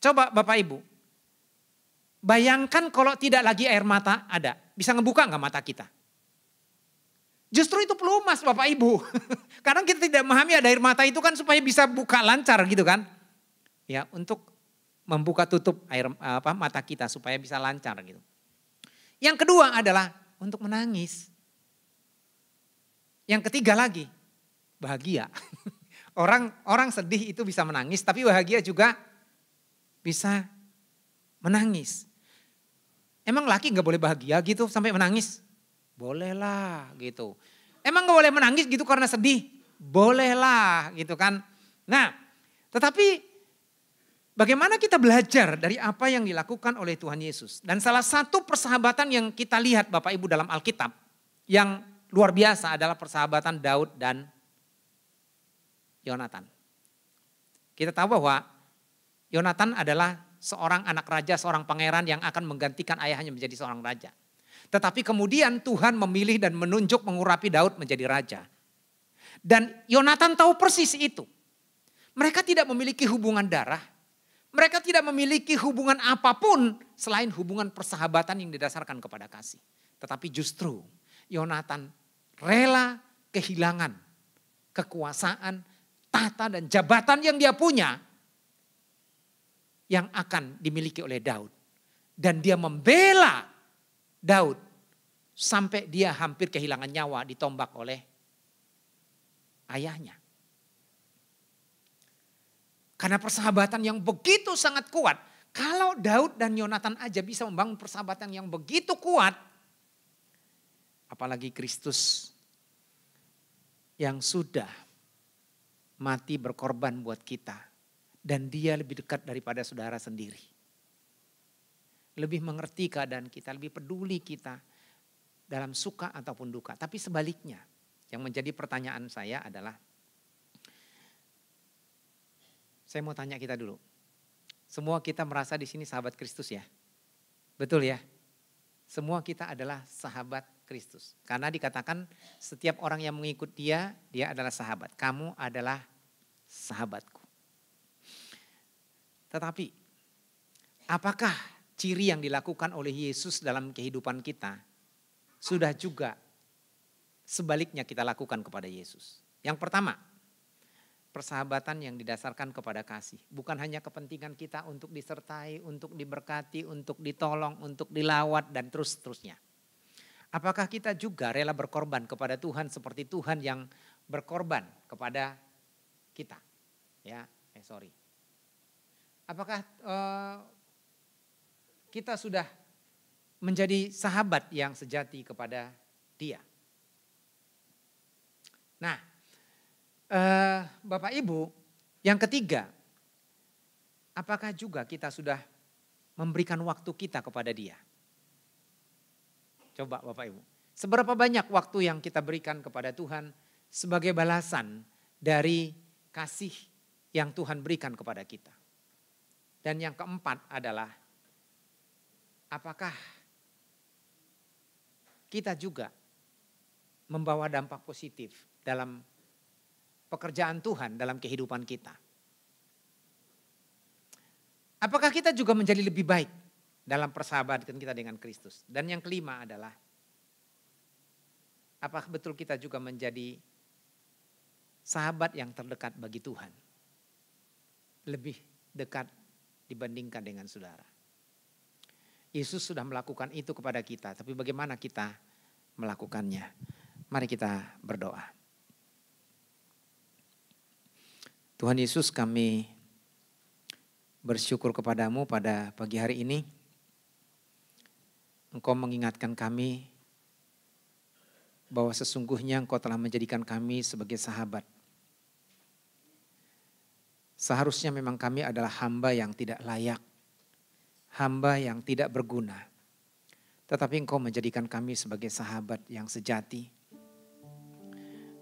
Coba Bapak Ibu. Bayangkan kalau tidak lagi air mata ada. Bisa ngebuka nggak mata kita? Justru itu pelumas Bapak Ibu. Kadang kita tidak memahami ada air mata itu kan supaya bisa buka lancar gitu kan. Ya, untuk membuka tutup mata kita supaya bisa lancar gitu. Yang kedua adalah untuk menangis. Yang ketiga lagi, bahagia. Orang sedih itu bisa menangis, tapi bahagia juga bisa menangis. Emang laki nggak boleh bahagia gitu sampai menangis? Bolehlah gitu. Emang nggak boleh menangis gitu karena sedih? Bolehlah gitu kan. Nah, tetapi bagaimana kita belajar dari apa yang dilakukan oleh Tuhan Yesus. Dan salah satu persahabatan yang kita lihat Bapak Ibu dalam Alkitab yang luar biasa adalah persahabatan Daud dan Yonatan. Kita tahu bahwa Yonatan adalah seorang anak raja, seorang pangeran yang akan menggantikan ayahnya menjadi seorang raja. Tetapi kemudian Tuhan memilih dan menunjuk mengurapi Daud menjadi raja. Dan Yonatan tahu persis itu. Mereka tidak memiliki hubungan darah. Mereka tidak memiliki hubungan apapun selain hubungan persahabatan yang didasarkan kepada kasih. Tetapi justru Yonatan rela kehilangan kekuasaan, tahta dan jabatan yang dia punya yang akan dimiliki oleh Daud. Dan dia membela Daud sampai dia hampir kehilangan nyawa ditombak oleh ayahnya. Karena persahabatan yang begitu sangat kuat. Kalau Daud dan Yonatan aja bisa membangun persahabatan yang begitu kuat. Apalagi Kristus yang sudah mati berkorban buat kita. Dan dia lebih dekat daripada saudara sendiri. Lebih mengerti keadaan kita, lebih peduli kita dalam suka ataupun duka. Tapi sebaliknya, yang menjadi pertanyaan saya adalah, saya mau tanya kita dulu. Semua kita merasa di sini sahabat Kristus ya? Betul ya? Semua kita adalah sahabat Kristus. Karena dikatakan setiap orang yang mengikut dia, dia adalah sahabat. Kamu adalah sahabatku. Tetapi, apakah ciri yang dilakukan oleh Yesus dalam kehidupan kita sudah juga sebaliknya kita lakukan kepada Yesus? Yang pertama, persahabatan yang didasarkan kepada kasih. Bukan hanya kepentingan kita untuk disertai, untuk diberkati, untuk ditolong, untuk dilawat dan terus-terusnya. Apakah kita juga rela berkorban kepada Tuhan seperti Tuhan yang berkorban kepada kita? Apakah kita sudah menjadi sahabat yang sejati kepada Dia? Nah, Bapak Ibu, yang ketiga, apakah juga kita sudah memberikan waktu kita kepada Dia? Coba Bapak Ibu, seberapa banyak waktu yang kita berikan kepada Tuhan sebagai balasan dari kasih yang Tuhan berikan kepada kita? Dan yang keempat adalah, apakah kita juga membawa dampak positif dalam pekerjaan Tuhan dalam kehidupan kita? Apakah kita juga menjadi lebih baik dalam persahabatan kita dengan Kristus? Dan yang kelima adalah, apakah betul kita juga menjadi sahabat yang terdekat bagi Tuhan? Lebih dekat dibandingkan dengan saudara. Yesus sudah melakukan itu kepada kita, tapi bagaimana kita melakukannya? Mari kita berdoa. Tuhan Yesus, kami bersyukur kepadamu pada pagi hari ini. Engkau mengingatkan kami bahwa sesungguhnya Engkau telah menjadikan kami sebagai sahabat. Seharusnya memang kami adalah hamba yang tidak layak, hamba yang tidak berguna. Tetapi Engkau menjadikan kami sebagai sahabat yang sejati.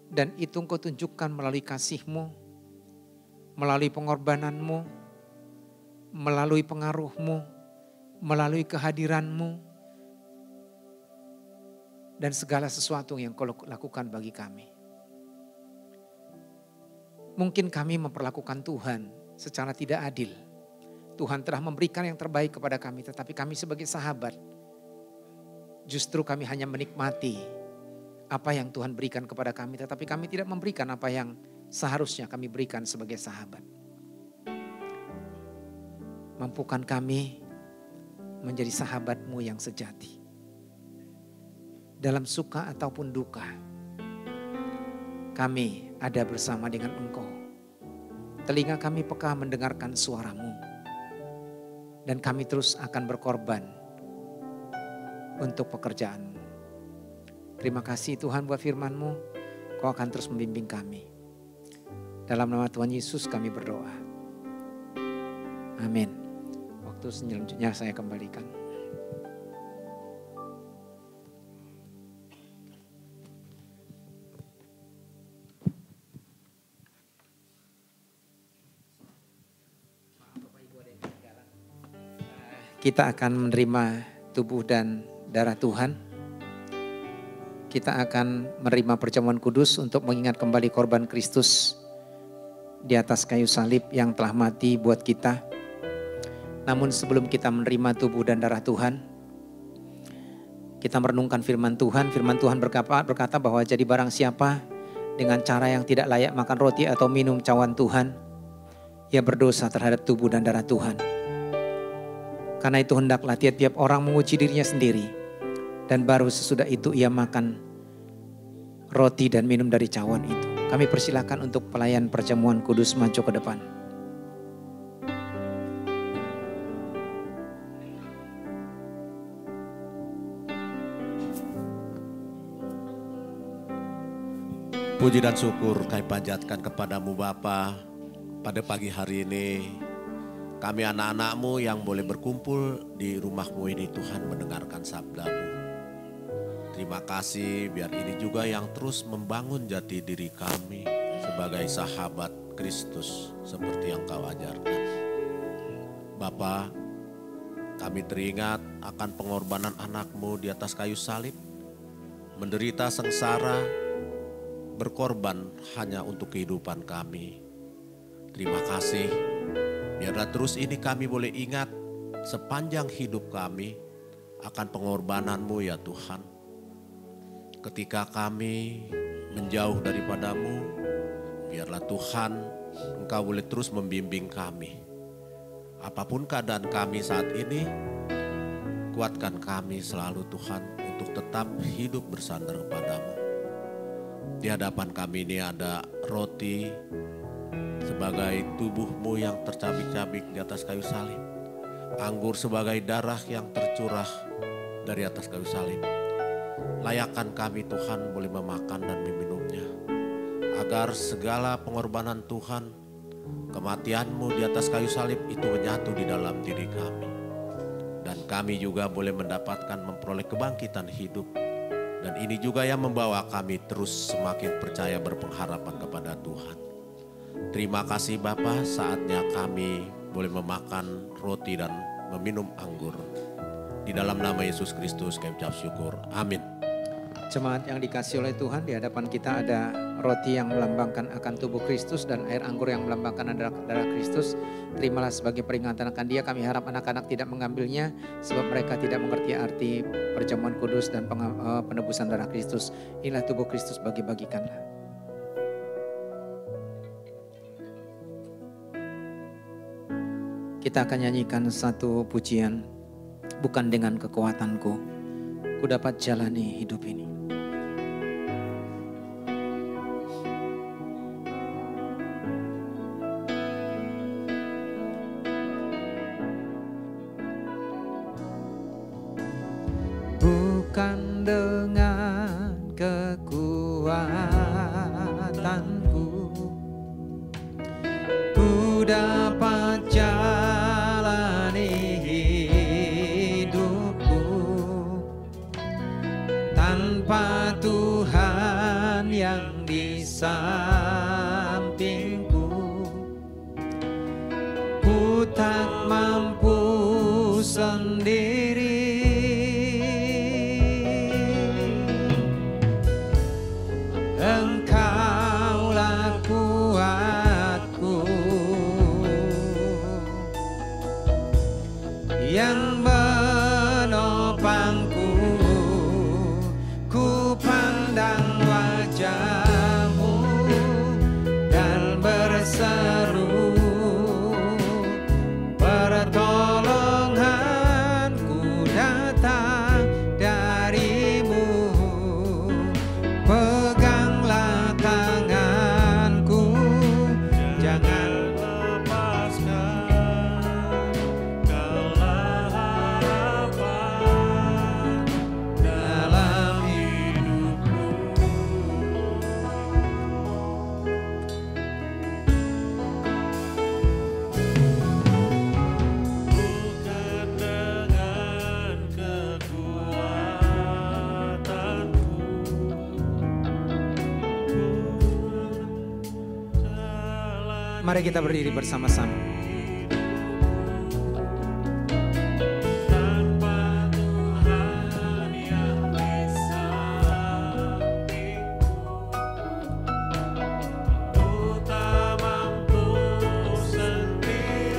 Dan itu Engkau tunjukkan melalui kasih-Mu, melalui pengorbanan-Mu, melalui pengaruh-Mu, melalui kehadiran-Mu, dan segala sesuatu yang Kau lakukan bagi kami. Mungkin kami memperlakukan Tuhan secara tidak adil. Tuhan telah memberikan yang terbaik kepada kami, tetapi kami sebagai sahabat, justru kami hanya menikmati apa yang Tuhan berikan kepada kami, tetapi kami tidak memberikan apa yang seharusnya kami berikan sebagai sahabat. Mampukan kami menjadi sahabat-Mu yang sejati. Dalam suka ataupun duka, kami ada bersama dengan Engkau. Telinga kami peka mendengarkan suara-Mu. Dan kami terus akan berkorban untuk pekerjaan-Mu. Terima kasih Tuhan buat firman-Mu. Kau akan terus membimbing kami. Dalam nama Tuhan Yesus kami berdoa. Amin. Waktu selanjutnya saya kembalikan. Kita akan menerima tubuh dan darah Tuhan. Kita akan menerima perjamuan kudus untuk mengingat kembali korban Kristus di atas kayu salib yang telah mati buat kita. Namun sebelum kita menerima tubuh dan darah Tuhan, kita merenungkan firman Tuhan. Firman Tuhan berkata bahwa jadi barang siapa dengan cara yang tidak layak makan roti atau minum cawan Tuhan, ia berdosa terhadap tubuh dan darah Tuhan. Karena itu hendaklah tiap-tiap orang menguji dirinya sendiri, dan baru sesudah itu ia makan roti dan minum dari cawan itu. Kami persilakan untuk pelayan perjamuan kudus maju ke depan. Puji dan syukur kami panjatkan kepadamu Bapa. Pada pagi hari ini kami anak-anakmu yang boleh berkumpul di rumahmu ini Tuhan mendengarkan sabdamu. Terima kasih biar ini juga yang terus membangun jati diri kami sebagai sahabat Kristus seperti yang kau ajarkan. Bapa, kami teringat akan pengorbanan anakmu di atas kayu salib, menderita sengsara, berkorban hanya untuk kehidupan kami. Terima kasih, biarlah terus ini kami boleh ingat sepanjang hidup kami akan pengorbananmu ya Tuhan. Ketika kami menjauh daripadamu, biarlah Tuhan Engkau boleh terus membimbing kami. Apapun keadaan kami saat ini, kuatkan kami selalu Tuhan untuk tetap hidup bersandar kepadamu. Di hadapan kami ini ada roti sebagai tubuhmu yang tercabik-cabik di atas kayu salib. Anggur sebagai darah yang tercurah dari atas kayu salib. Layakkan kami Tuhan boleh memakan dan meminumnya. Agar segala pengorbanan Tuhan, kematianmu di atas kayu salib itu menyatu di dalam diri kami. Dan kami juga boleh mendapatkan memperoleh kebangkitan hidup. Dan ini juga yang membawa kami terus semakin percaya berpengharapan kepada Tuhan. Terima kasih Bapa, saatnya kami boleh memakan roti dan meminum anggur. Di dalam nama Yesus Kristus kami ucap syukur. Amin. Jemaat yang dikasih oleh Tuhan, di hadapan kita ada roti yang melambangkan akan tubuh Kristus dan air anggur yang melambangkan darah Kristus. Terimalah sebagai peringatan akan Dia. Kami harap anak-anak tidak mengambilnya sebab mereka tidak mengerti arti perjamuan kudus dan penebusan darah Kristus. Inilah tubuh Kristus, bagi-bagikanlah. Kita akan nyanyikan satu pujian. Bukan dengan kekuatanku, ku dapat jalani hidup ini. Bukan dengan kekuatanku, ku dapat jalani hidupku tanpa Tuhan yang di sampingku. Ku tak mampu sendiri. Engkaulah kuatku yang menopangku. Ku pandang wajah-Mu dan berseru, pertolonganku datang dari-Mu. Peganglah tanganku, jangan lepaskan. Kaulah harapan dalam hidupku. Bukan dengan kekuatanku, mari kita berdiri bersama-sama. Tanpa Tuhan yang di sampingku, ku tak mampu sendiri.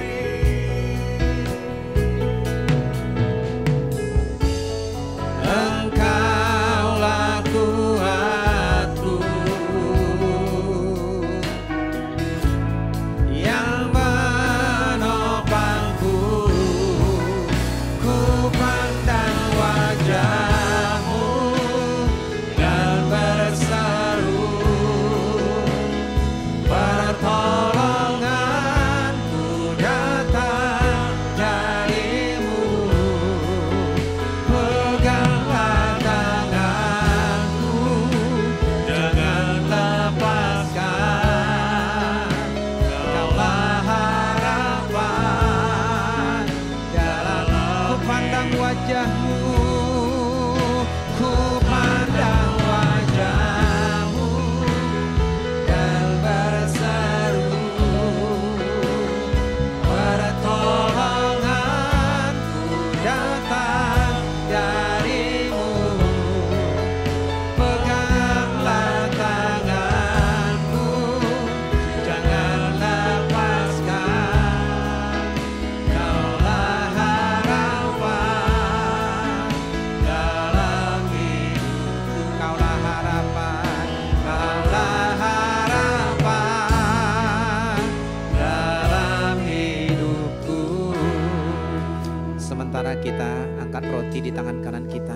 Sementara kita angkat roti di tangan kanan kita,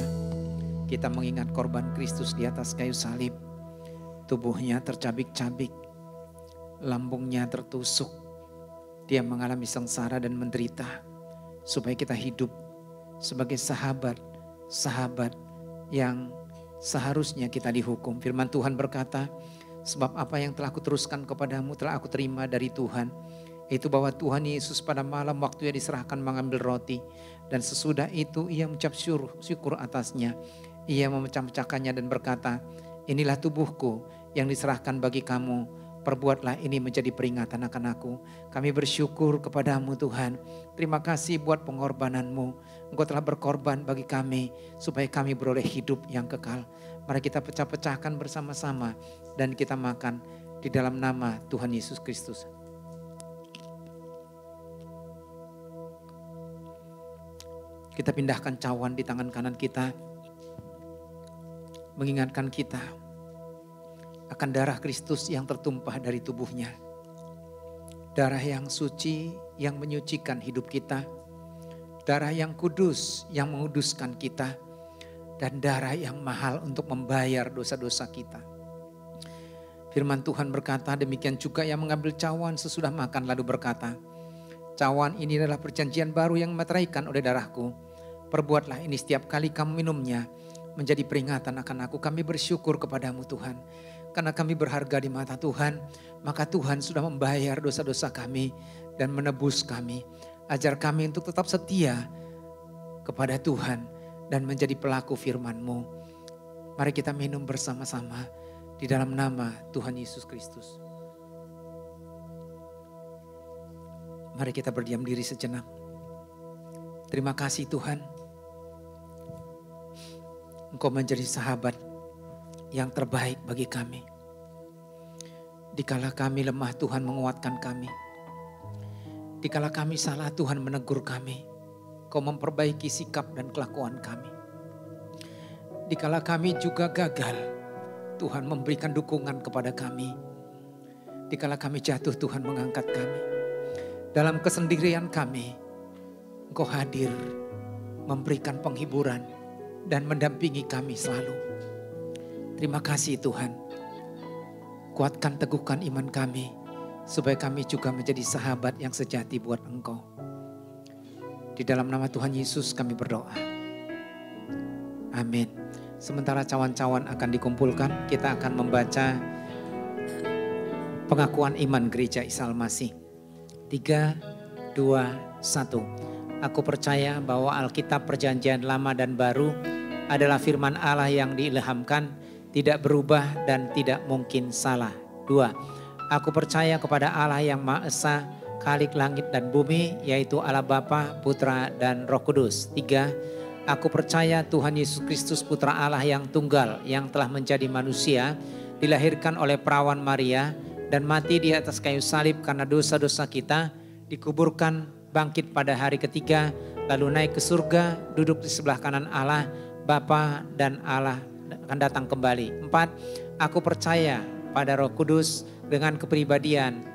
kita mengingat korban Kristus di atas kayu salib. Tubuhnya tercabik-cabik, lambungnya tertusuk. Dia mengalami sengsara dan menderita supaya kita hidup sebagai sahabat yang seharusnya kita dihukum. Firman Tuhan berkata, sebab apa yang telah kuteruskan kepadamu telah aku terima dari Tuhan. Itu bahwa Tuhan Yesus pada malam waktu ia diserahkan mengambil roti. Dan sesudah itu ia mengucap syukur atasnya. Ia memecah-mecahkannya dan berkata, inilah tubuhku yang diserahkan bagi kamu. Perbuatlah ini menjadi peringatan akan aku. Kami bersyukur kepadamu Tuhan. Terima kasih buat pengorbananmu. Engkau telah berkorban bagi kami supaya kami beroleh hidup yang kekal. Mari kita pecah-pecahkan bersama-sama dan kita makan di dalam nama Tuhan Yesus Kristus. Kita pindahkan cawan di tangan kanan kita, mengingatkan kita akan darah Kristus yang tertumpah dari tubuhnya. Darah yang suci yang menyucikan hidup kita. Darah yang kudus yang menguduskan kita. Dan darah yang mahal untuk membayar dosa-dosa kita. Firman Tuhan berkata, demikian juga yang mengambil cawan sesudah makan lalu berkata, cawan ini adalah perjanjian baru yang meteraikan oleh darahku. Perbuatlah ini setiap kali kamu minumnya menjadi peringatan akan aku. Kami bersyukur kepadamu Tuhan. Karena kami berharga di mata Tuhan, maka Tuhan sudah membayar dosa-dosa kami dan menebus kami. Ajar kami untuk tetap setia kepada Tuhan dan menjadi pelaku firman-Mu. Mari kita minum bersama-sama di dalam nama Tuhan Yesus Kristus. Mari kita berdiam diri sejenak. Terima kasih Tuhan. Engkau menjadi sahabat yang terbaik bagi kami. Dikala kami lemah, Tuhan menguatkan kami. Dikala kami salah, Tuhan menegur kami. Kau memperbaiki sikap dan kelakuan kami. Dikala kami juga gagal, Tuhan memberikan dukungan kepada kami. Dikala kami jatuh, Tuhan mengangkat kami. Dalam kesendirian kami, Engkau hadir, memberikan penghiburan dan mendampingi kami selalu. Terima kasih Tuhan. Kuatkan, teguhkan iman kami supaya kami juga menjadi sahabat yang sejati buat Engkau. Di dalam nama Tuhan Yesus kami berdoa. Amin. Sementara cawan-cawan akan dikumpulkan, kita akan membaca pengakuan iman Gereja Isa Al-Masih. 3, 2, 1. Aku percaya bahwa Alkitab Perjanjian Lama dan Baru adalah firman Allah yang diilhamkan, tidak berubah dan tidak mungkin salah. 2. Aku percaya kepada Allah yang Maha Esa, Khalik langit dan bumi, yaitu Allah Bapa, Putra dan Roh Kudus. 3. Aku percaya Tuhan Yesus Kristus Putra Allah yang tunggal, yang telah menjadi manusia, dilahirkan oleh perawan Maria dan mati di atas kayu salib karena dosa-dosa kita, dikuburkan, bangkit pada hari ketiga, lalu naik ke surga, duduk di sebelah kanan Allah, Bapa dan Allah akan datang kembali. 4. Aku percaya pada Roh Kudus dengan kepribadian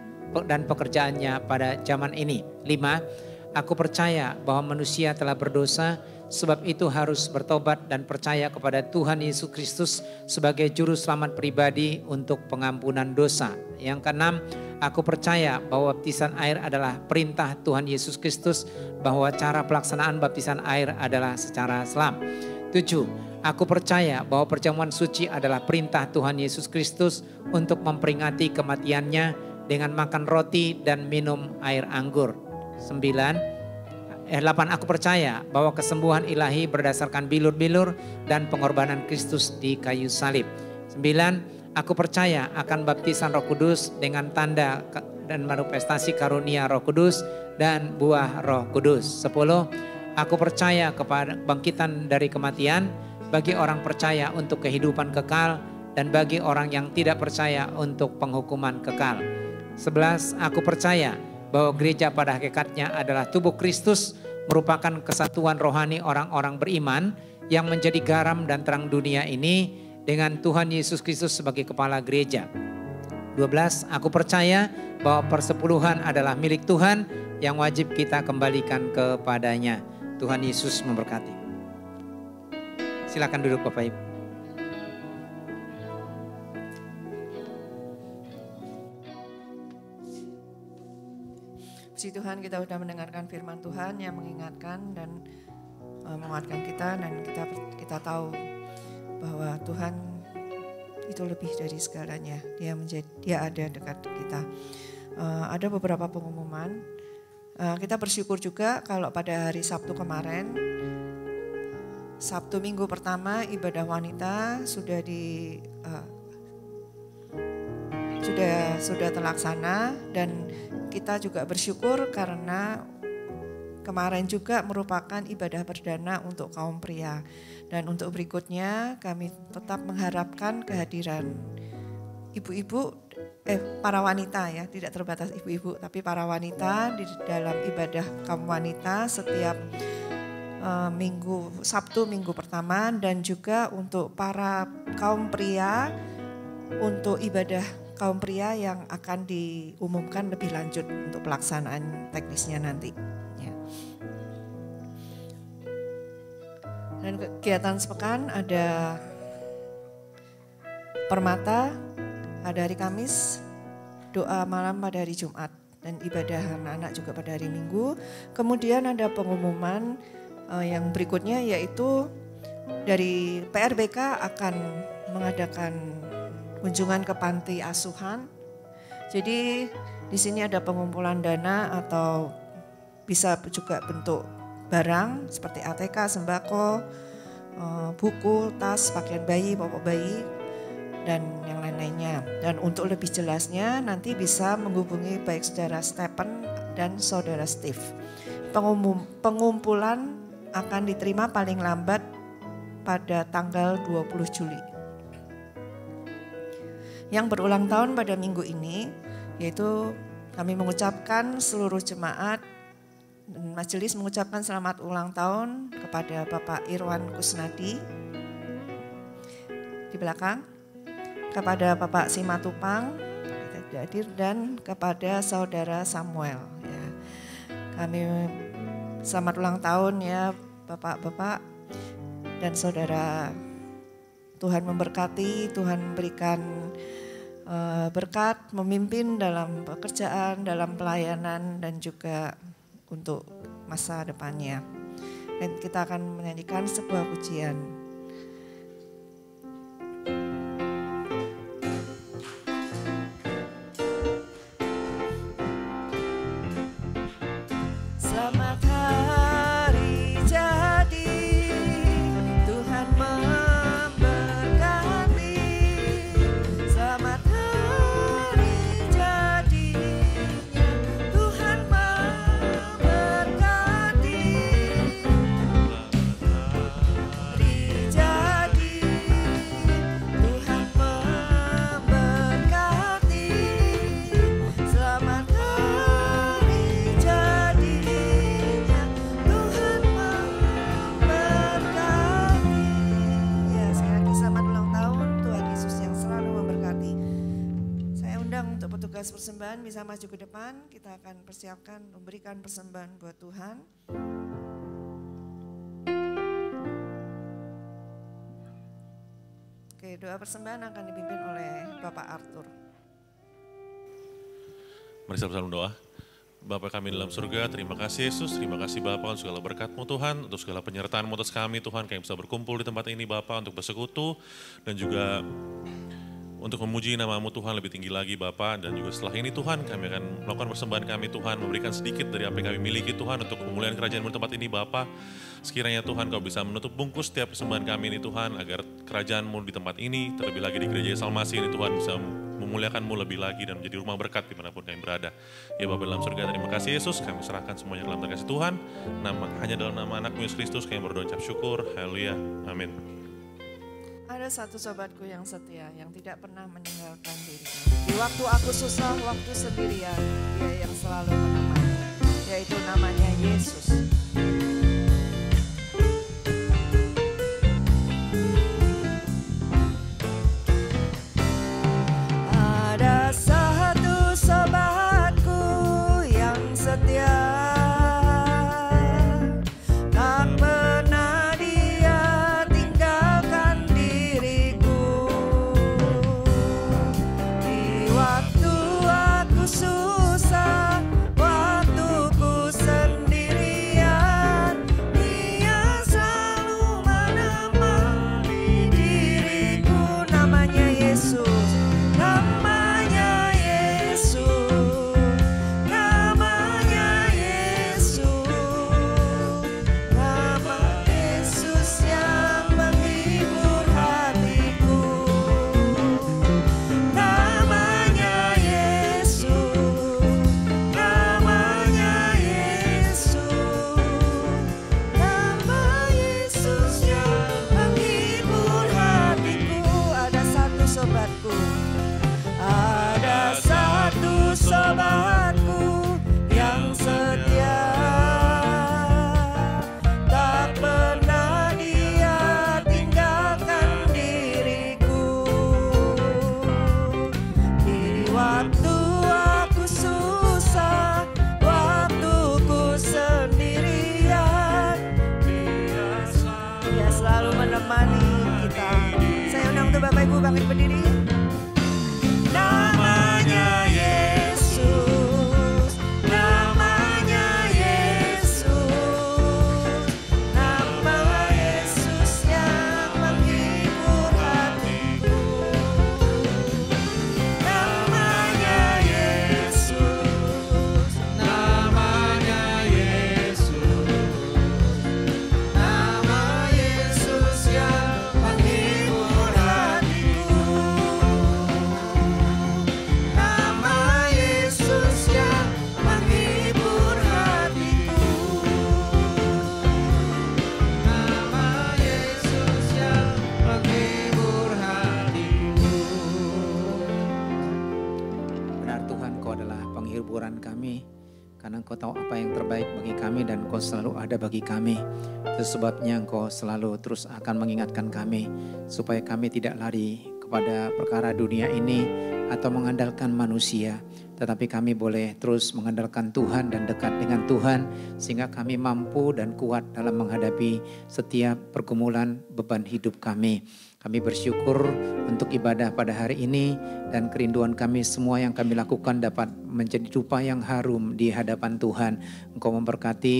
dan pekerjaannya pada zaman ini. 5. Aku percaya bahwa manusia telah berdosa, sebab itu harus bertobat dan percaya kepada Tuhan Yesus Kristus sebagai juru selamat pribadi untuk pengampunan dosa. Yang keenam, aku percaya bahwa baptisan air adalah perintah Tuhan Yesus Kristus, bahwa cara pelaksanaan baptisan air adalah secara selam. 7. Aku percaya bahwa perjamuan suci adalah perintah Tuhan Yesus Kristus untuk memperingati kematiannya dengan makan roti dan minum air anggur. 8. Aku percaya bahwa kesembuhan ilahi berdasarkan bilur-bilur dan pengorbanan Kristus di kayu salib. 9. Aku percaya akan baptisan Roh Kudus dengan tanda dan manifestasi karunia Roh Kudus dan buah Roh Kudus. 10. Aku percaya kepada bangkitan dari kematian bagi orang percaya untuk kehidupan kekal dan bagi orang yang tidak percaya untuk penghukuman kekal. 11. Aku percaya bahwa gereja pada hakikatnya adalah tubuh Kristus, merupakan kesatuan rohani orang-orang beriman yang menjadi garam dan terang dunia ini dengan Tuhan Yesus Kristus sebagai kepala gereja. 12. Aku percaya bahwa persepuluhan adalah milik Tuhan yang wajib kita kembalikan kepadanya. Tuhan Yesus memberkati. Silakan duduk Bapak Ibu. Puji Tuhan, kita sudah mendengarkan firman Tuhan yang mengingatkan dan menguatkan kita, dan kita tahu bahwa Tuhan itu lebih dari segalanya. Dia ada dekat kita. Ada beberapa pengumuman. Kita bersyukur juga kalau pada hari Sabtu kemarin, Sabtu minggu pertama ibadah wanita sudah terlaksana, dan kita juga bersyukur karena kemarin juga merupakan ibadah perdana untuk kaum pria. Dan untuk berikutnya kami tetap mengharapkan kehadiran ibu-ibu, para wanita ya, tidak terbatas ibu-ibu, tapi para wanita di dalam ibadah kaum wanita setiap Sabtu minggu pertama, dan juga untuk para kaum pria untuk ibadah kaum pria yang akan diumumkan lebih lanjut untuk pelaksanaan teknisnya nanti. Ya. Dan kegiatan sepekan ada Permata pada hari Kamis, doa malam pada hari Jumat, dan ibadah anak-anak juga pada hari Minggu. Kemudian ada pengumuman yang berikutnya, yaitu dari PRBK akan mengadakan kunjungan ke panti asuhan. Jadi di sini ada pengumpulan dana atau bisa juga bentuk barang seperti ATK, sembako, buku, tas, pakaian bayi, popok bayi, dan yang lain-lainnya. Dan untuk lebih jelasnya nanti bisa menghubungi baik saudara Stephen dan saudara Steve. Pengumpulan akan diterima paling lambat pada tanggal 20 Juli. Yang berulang tahun pada minggu ini, yaitu kami mengucapkan seluruh jemaat dan majelis mengucapkan selamat ulang tahun kepada Bapak Irwan Kusnadi di belakang, kepada Bapak Simatupang tidak hadir, dan kepada Saudara Samuel. Ya. Kami selamat ulang tahun ya Bapak-bapak dan Saudara. Tuhan memberkati, Tuhan berikan berkat memimpin dalam pekerjaan, dalam pelayanan, dan juga untuk masa depannya. Dan kita akan menyanyikan sebuah pujian. Selamat hari jadi, Tuhan memberkati. Selamat hari jadinya, Tuhan memberkati. Hari jadi, Tuhan memberkati. Selamat hari jadinya, Tuhan memberkati. Ya, sekali lagi selamat ulang tahun, Tuhan Yesus yang selalu memberkati. Saya undang untuk petugas persembahan bisa maju ke depan. Kita akan persiapkan memberikan persembahan buat Tuhan. Oke, doa persembahan akan dipimpin oleh Bapak Arthur. Mari kita bersama doa. Bapa kami dalam surga, terima kasih Yesus, terima kasih Bapa untuk segala berkat-Mu Tuhan, untuk segala penyertaan-Mu atas kami Tuhan, kami bisa berkumpul di tempat ini Bapa untuk bersekutu, dan juga untuk memuji nama-Mu Tuhan lebih tinggi lagi Bapa. Dan juga setelah ini Tuhan, kami akan melakukan persembahan kami Tuhan, memberikan sedikit dari apa yang kami miliki Tuhan untuk pemulihan kerajaan-Mu di tempat ini Bapa. Sekiranya Tuhan Kau bisa menutup bungkus setiap persembahan kami ini Tuhan, agar kerajaan-Mu di tempat ini, terlebih lagi di gereja Salmasi ini Tuhan, bisa memuliakan-Mu lebih lagi dan menjadi rumah berkat dimanapun kami berada. Ya Bapa dalam surga, terima kasih Yesus, kami serahkan semuanya dalam kasih Tuhan. Hanya dalam nama anak-Mu Yesus Kristus kami berdoa ucap syukur. Haleluya. Amin. Ada satu sobatku yang setia, yang tidak pernah meninggalkan diriku. Di waktu aku susah, waktu sendirian, Dia yang selalu menemani, yaitu namanya Yesus. Ada satu sobatku yang setia, dulu Bapak Ibu bangkit berdiri. Namanya Yesus, namanya Yesus, nama Yesus yang menghibur hatiku. Namanya Yesus, namanya Yesus, nama Yesus yang menghibur hatiku. Nama Yesus yang menghibur hatiku. Nama Yesus yang menghibur hatiku. Benar Tuhan, Kau adalah penghiburan kami. Karena Engkau tahu apa yang terbaik bagi kami dan Engkau selalu ada bagi kami. Itu sebabnya Engkau selalu terus akan mengingatkan kami supaya kami tidak lari kepada perkara dunia ini atau mengandalkan manusia. Tetapi kami boleh terus mengandalkan Tuhan dan dekat dengan Tuhan sehingga kami mampu dan kuat dalam menghadapi setiap pergumulan beban hidup kami. Kami bersyukur untuk ibadah pada hari ini dan kerinduan kami semua yang kami lakukan dapat menjadi rupa yang harum di hadapan Tuhan. Engkau memberkati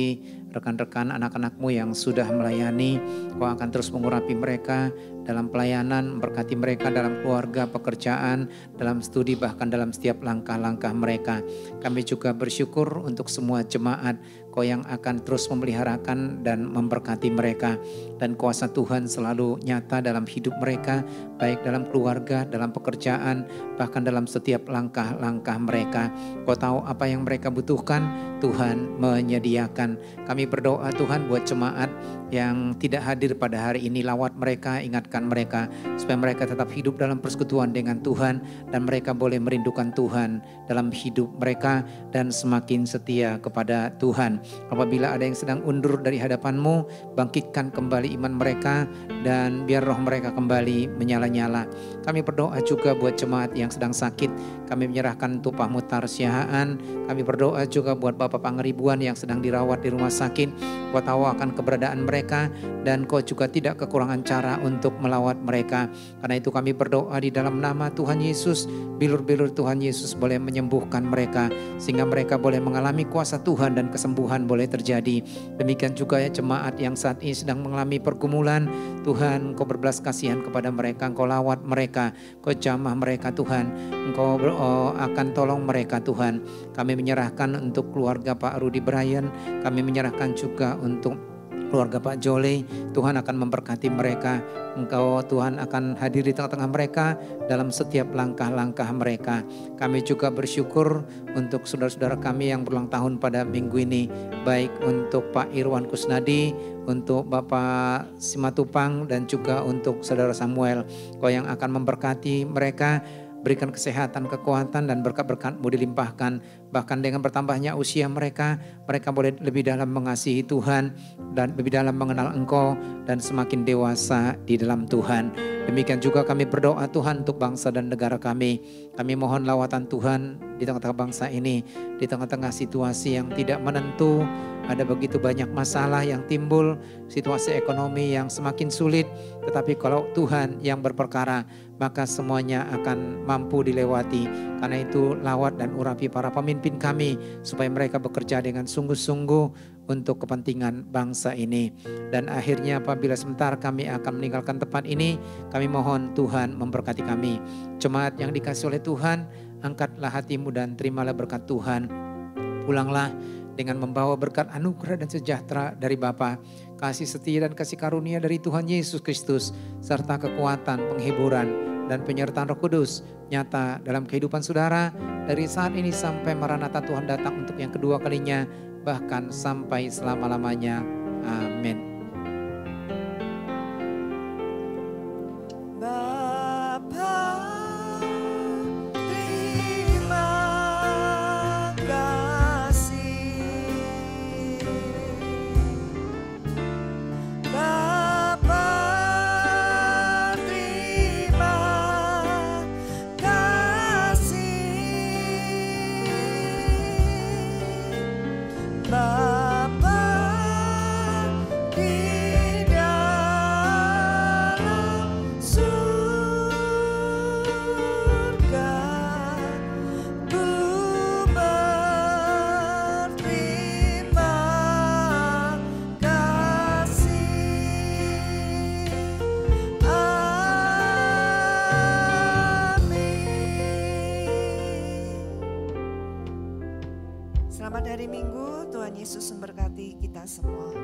rekan-rekan anak-anakmu yang sudah melayani. Engkau akan terus mengurapi mereka dalam pelayanan, memberkati mereka dalam keluarga, pekerjaan, dalam studi, bahkan dalam setiap langkah-langkah mereka. Kami juga bersyukur untuk semua jemaat Kau yang akan terus memeliharakan dan memberkati mereka. Dan kuasa Tuhan selalu nyata dalam hidup mereka, baik dalam keluarga, dalam pekerjaan, bahkan dalam setiap langkah-langkah mereka. Kau tahu apa yang mereka butuhkan, Tuhan menyediakan. Kami berdoa Tuhan buat jemaat yang tidak hadir pada hari ini, lawat mereka, ingatkan mereka supaya mereka tetap hidup dalam persekutuan dengan Tuhan dan mereka boleh merindukan Tuhan dalam hidup mereka dan semakin setia kepada Tuhan. Apabila ada yang sedang undur dari hadapan-Mu, bangkitkan kembali iman mereka dan biar roh mereka kembali menyala-nyala. Kami berdoa juga buat jemaat yang sedang sakit. Kami menyerahkan untuk Pak Mutar Siahaan. Kami berdoa juga buat Bapak Pangeribuan yang sedang dirawat di rumah sakit. Kau tahu akan keberadaan mereka dan Kau juga tidak kekurangan cara untuk melawat mereka. Karena itu kami berdoa di dalam nama Tuhan Yesus, bilur-bilur Tuhan Yesus boleh menyembuhkan mereka sehingga mereka boleh mengalami kuasa Tuhan dan kesembuhan boleh terjadi. Demikian juga ya jemaat yang saat ini sedang mengalami pergumulan. Tuhan Kau berbelas kasihan kepada mereka, Kau lawat mereka, Kau jamah mereka Tuhan. Engkau akan tolong mereka Tuhan. Kami menyerahkan untuk keluarga Pak Rudy Brian, kami menyerahkan juga untuk keluarga Pak Jole. Tuhan akan memberkati mereka. Engkau Tuhan akan hadir di tengah-tengah mereka dalam setiap langkah-langkah mereka. Kami juga bersyukur untuk saudara-saudara kami yang berulang tahun pada minggu ini. Baik untuk Pak Irwan Kusnadi, untuk Bapak Simatupang dan juga untuk Saudara Samuel. Kau yang akan memberkati mereka. Berikan kesehatan, kekuatan dan berkat-berkat-Mu dilimpahkan. Bahkan dengan bertambahnya usia mereka, mereka boleh lebih dalam mengasihi Tuhan dan lebih dalam mengenal Engkau dan semakin dewasa di dalam Tuhan. Demikian juga kami berdoa Tuhan untuk bangsa dan negara kami. Kami mohon lawatan Tuhan di tengah-tengah bangsa ini, di tengah-tengah situasi yang tidak menentu. Ada begitu banyak masalah yang timbul, situasi ekonomi yang semakin sulit. Tetapi kalau Tuhan yang berperkara, maka semuanya akan mampu dilewati. Karena itu lawat dan urapi para pemimpin kami supaya mereka bekerja dengan sungguh-sungguh untuk kepentingan bangsa ini. Dan akhirnya apabila sebentar kami akan meninggalkan tempat ini, kami mohon Tuhan memberkati kami. Jemaat yang dikasih oleh Tuhan, angkatlah hatimu dan terimalah berkat Tuhan. Pulanglah dengan membawa berkat anugerah dan sejahtera dari Bapa, kasih setia dan kasih karunia dari Tuhan Yesus Kristus, serta kekuatan, penghiburan, dan penyertaan Roh Kudus nyata dalam kehidupan saudara dari saat ini sampai Maranatha Tuhan datang untuk yang kedua kalinya, bahkan sampai selama-lamanya. Amin. Bapa, Selamat hari Minggu, Tuhan Yesus memberkati kita semua.